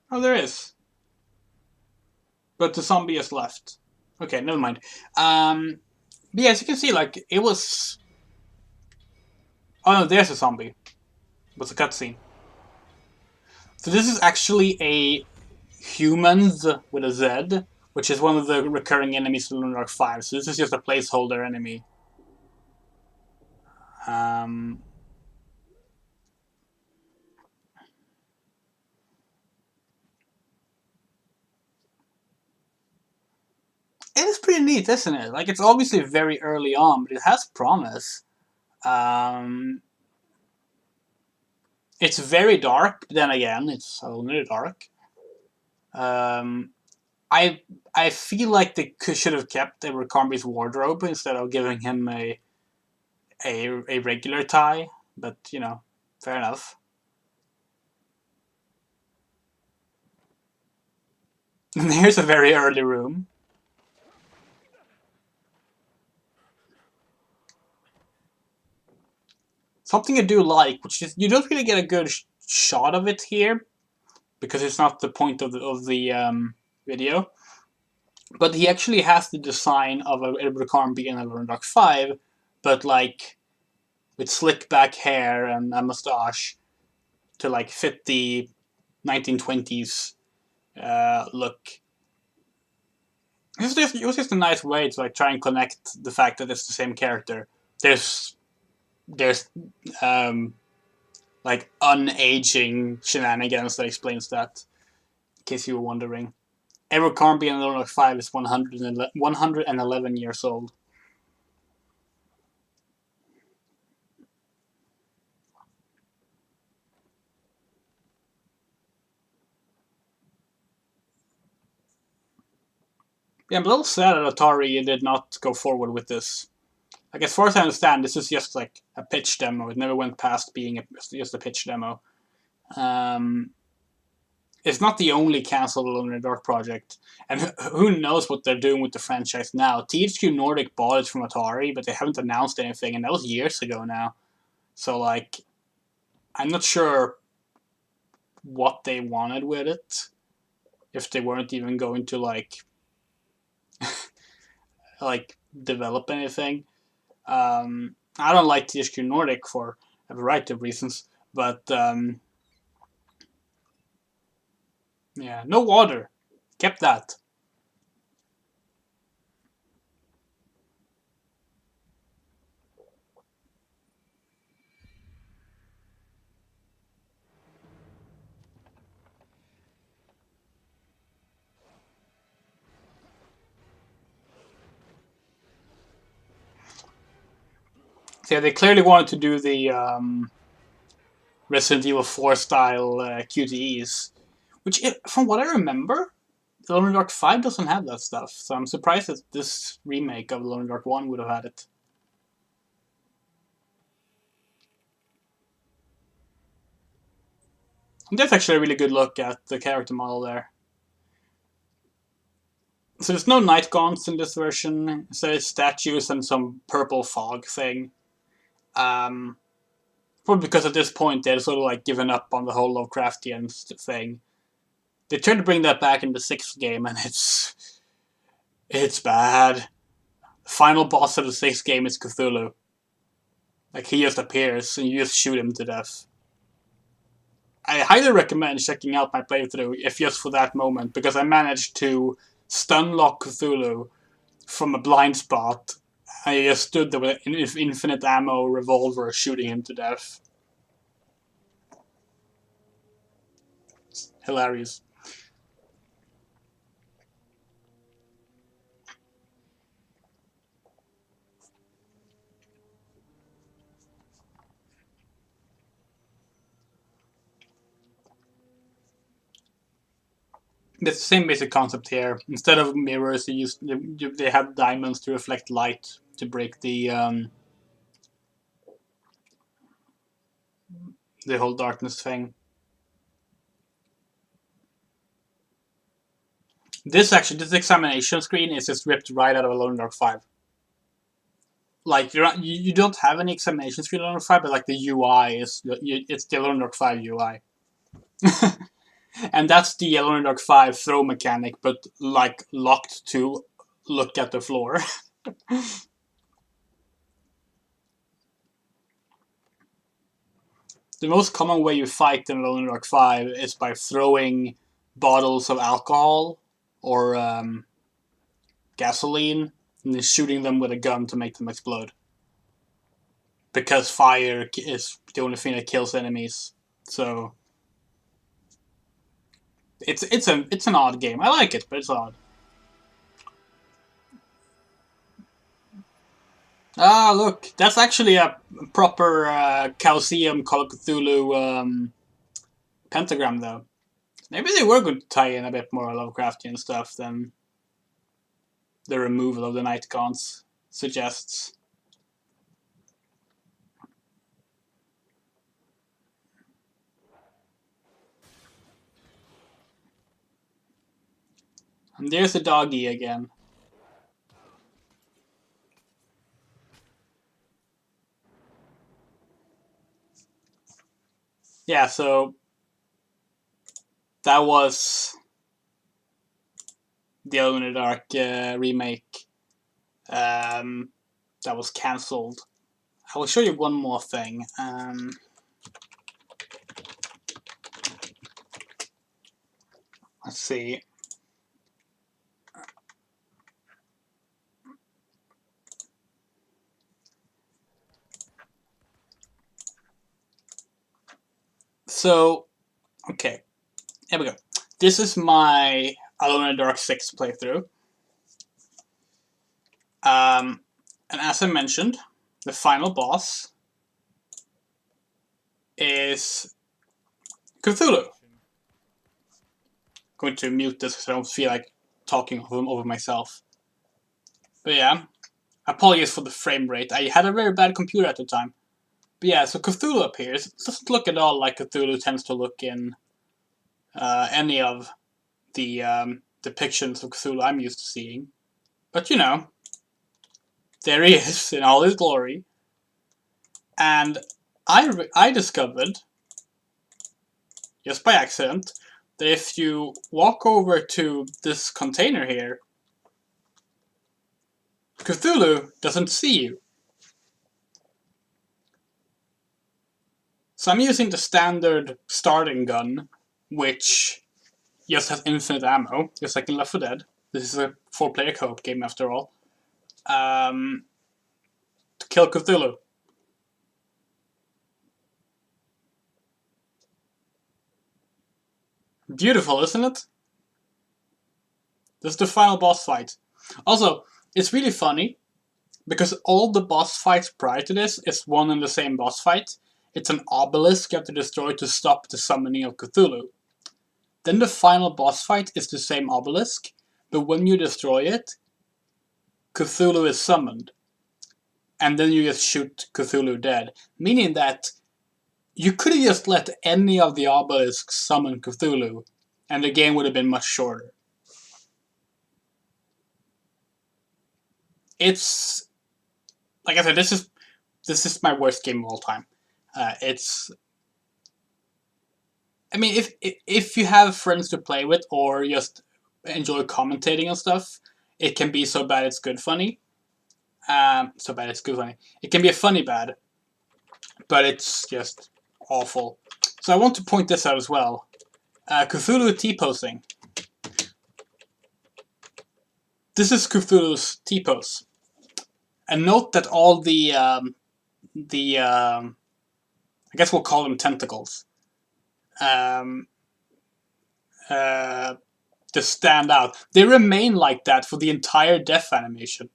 Oh, there is. But the zombie is left. Okay, never mind. But yeah, as you can see, it was... Oh no, there's a zombie. What's a cutscene? So this is actually a humans with a Z, which is one of the recurring enemies in Lunar Dark 5. So this is just a placeholder enemy. It is pretty neat, isn't it? It's obviously very early on, but it has promise. It's very dark, but then again, it's only dark. I feel like they should have kept Abercrombie's wardrobe instead of giving him a regular tie. But you know, fair enough. And here's a very early room. Something I do like, which is you don't really get a good shot of it here because it's not the point of the video. But he actually has the design of a Abercrombie in Alone Dark 5, but like with slick back hair and a mustache to like fit the 1920s look. It was just a nice way to like try and connect the fact that it's the same character. There's like unaging shenanigans that explains that, in case you were wondering. Abercrombie in Alone Dark 5 is 111 years old. Yeah, I'm a little sad that Atari did not go forward with this. Like, as far as I understand, this is just like a pitch demo. It never went past being just a pitch demo. It's not the only cancelled Alone in the Dark project, and who knows what they're doing with the franchise now. THQ Nordic bought it from Atari, but they haven't announced anything, and that was years ago now. So, like, I'm not sure what they wanted with it, if they weren't even going to, like develop anything. I don't like THQ Nordic for a variety of reasons, but yeah, no water. Kept that. So yeah, they clearly wanted to do the Resident Evil 4 style QTEs, which, from what I remember, The Lone Dark 5 doesn't have that stuff. So I'm surprised that this remake of The Lone Dark 1 would have had it. And that's actually a really good look at the character model there. So there's no night gaunts in this version. So it's statues and some purple fog thing. Probably because at this point they'd sort of like given up on the whole Lovecraftian thing. They tried to bring that back in the 6th game, and it's bad. The final boss of the 6th game is Cthulhu. Like, he just appears and you just shoot him to death. I highly recommend checking out my playthrough if just for that moment, because I managed to stun lock Cthulhu from a blind spot. I just stood there with an infinite ammo revolver shooting him to death. It's hilarious. It's the same basic concept here. Instead of mirrors, they have diamonds to reflect light to break the whole darkness thing. This examination screen is just ripped right out of Alone in Dark 5. Like, you don't have any examination screen in Alone in Dark 5, but like the UI it's the Alone in Dark 5 UI. And that's the Alone in Dark 5 throw mechanic, but like locked to look at the floor. The most common way you fight in Alone in Dark 5 is by throwing bottles of alcohol or gasoline and then shooting them with a gun to make them explode. Because fire is the only thing that kills enemies. So it's an odd game. I like it, but it's odd. Ah, look, that's actually a proper Chaosium Call of Cthulhu pentagram, though. Maybe they were going to tie in a bit more Lovecraftian stuff than the removal of the Night Gaunts suggests. And there's the doggy again. Yeah, so that was the Alone in the Dark remake that was cancelled. I will show you one more thing. Let's see. So, okay, here we go. This is my Alone in the Dark 6 playthrough. And as I mentioned, the final boss is Cthulhu. I'm going to mute this because I don't feel like talking over myself. But yeah, apologies for the frame rate. I had a very bad computer at the time. But yeah, so Cthulhu appears. It doesn't look at all like Cthulhu tends to look in any of the depictions of Cthulhu I'm used to seeing. But you know, there he is in all his glory. And I discovered, just by accident, that if you walk over to this container here, Cthulhu doesn't see you. So I'm using the standard starting gun, which just has infinite ammo, just like in Left 4 Dead. This is a 4-player co-op game after all. To kill Cthulhu. Beautiful, isn't it? This is the final boss fight. Also, it's really funny, because all the boss fights prior to this is one and the same boss fight. It's an obelisk you have to destroy to stop the summoning of Cthulhu. Then the final boss fight is the same obelisk, but when you destroy it, Cthulhu is summoned. And then you just shoot Cthulhu dead. Meaning that you could have just let any of the obelisks summon Cthulhu, and the game would have been much shorter. It's, like I said, this is my worst game of all time. I mean, if you have friends to play with or just enjoy commentating on stuff, it can be so bad it's good funny. So bad it's good funny. It can be a funny bad, but it's just awful. So I want to point this out as well. Cthulhu T-posing. This is Cthulhu's T-pose. And note that all the I guess we'll call them tentacles, just stand out. They remain like that for the entire death animation.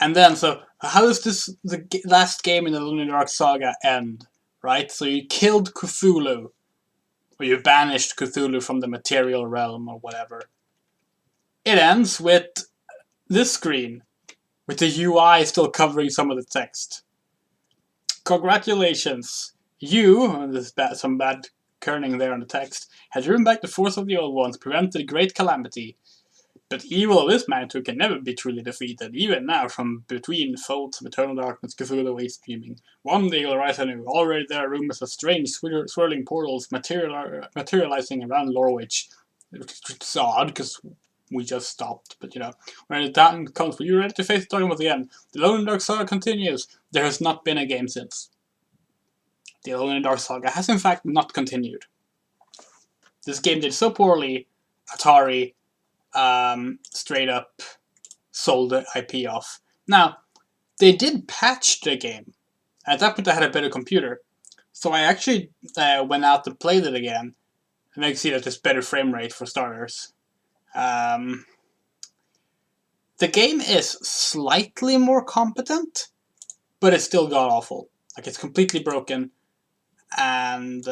And then, so how does the last game in the Alone in the Dark saga end? Right? So you killed Cthulhu, or you banished Cthulhu from the material realm, or whatever. It ends with this screen, with the UI still covering some of the text. Congratulations! You, there's some bad kerning there on the text, had driven back the force of the old ones, prevented a great calamity. But evil of this magnitude can never be truly defeated, even now, from between folds of eternal darkness, Cthulhu waits streaming. One day will rise anew. Already there are rumors of strange, swirling portals materializing around Lorwich. It's odd, because we just stopped, but you know. When the time comes, will you ready to face the darkness again? The Alone in the Dark saga continues. There has not been a game since. The Alone in the Dark saga has in fact not continued. This game did so poorly, Atari straight up sold the IP off. Now, they did patch the game. At that point I had a better computer. So I actually went out and played it again. And I can see that there's better frame rate for starters. The game is slightly more competent, but it's still god-awful. Like, it's completely broken. And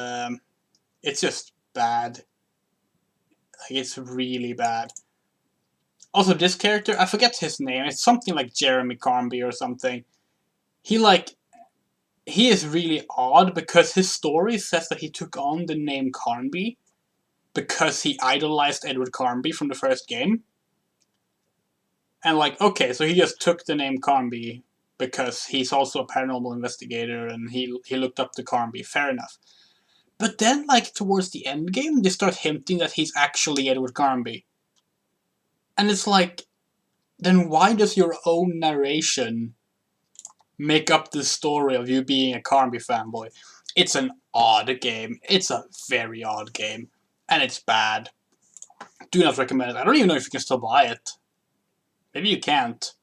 It's just bad. Like, it's really bad. Also, this character, I forget his name. It's something like Jeremy Carnby or something. He is really odd because his story says that he took on the name Carnby because he idolized Edward Carnby from the first game. And like, okay, so he just took the name Carnby because he's also a paranormal investigator and he looked up to Carnby. Fair enough. But then, like, towards the end game, they start hinting that he's actually Edward Carnby. And it's like, then why does your own narration make up the story of you being a Carnby fanboy? It's an odd game. It's a very odd game. And it's bad. Do not recommend it. I don't even know if you can still buy it. Maybe you can't.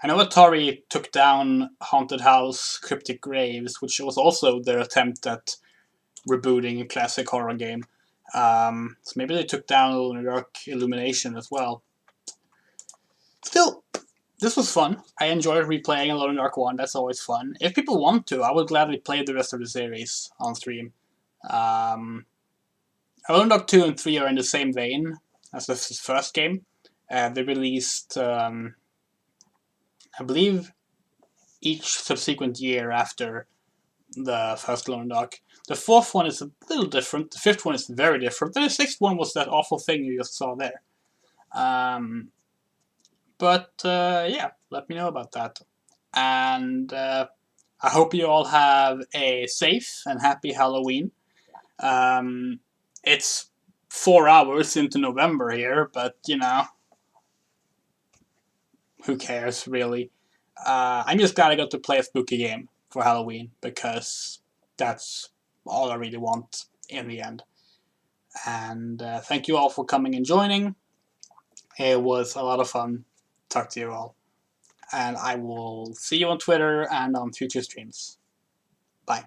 I know Atari took down Haunted House Cryptic Graves, which was also their attempt at rebooting a classic horror game. So maybe they took down Alone in the Dark Illumination as well. Still, this was fun. I enjoyed replaying Alone in the Dark 1. That's always fun. If people want to, I would gladly play the rest of the series on stream. Alone in the Dark 2 and 3 are in the same vein as the first game. They released, I believe, each subsequent year after the first Alone in the Dark. The fourth one is a little different. The fifth one is very different. And the sixth one was that awful thing you just saw there. Yeah, let me know about that. And I hope you all have a safe and happy Halloween. It's 4 hours into November here, but you know, who cares really? I'm just glad I got to play a spooky game for Halloween because that's all I really want in the end. And thank you all for coming and joining. It was a lot of fun. Talk to you all. And I will see you on Twitter and on future streams. Bye.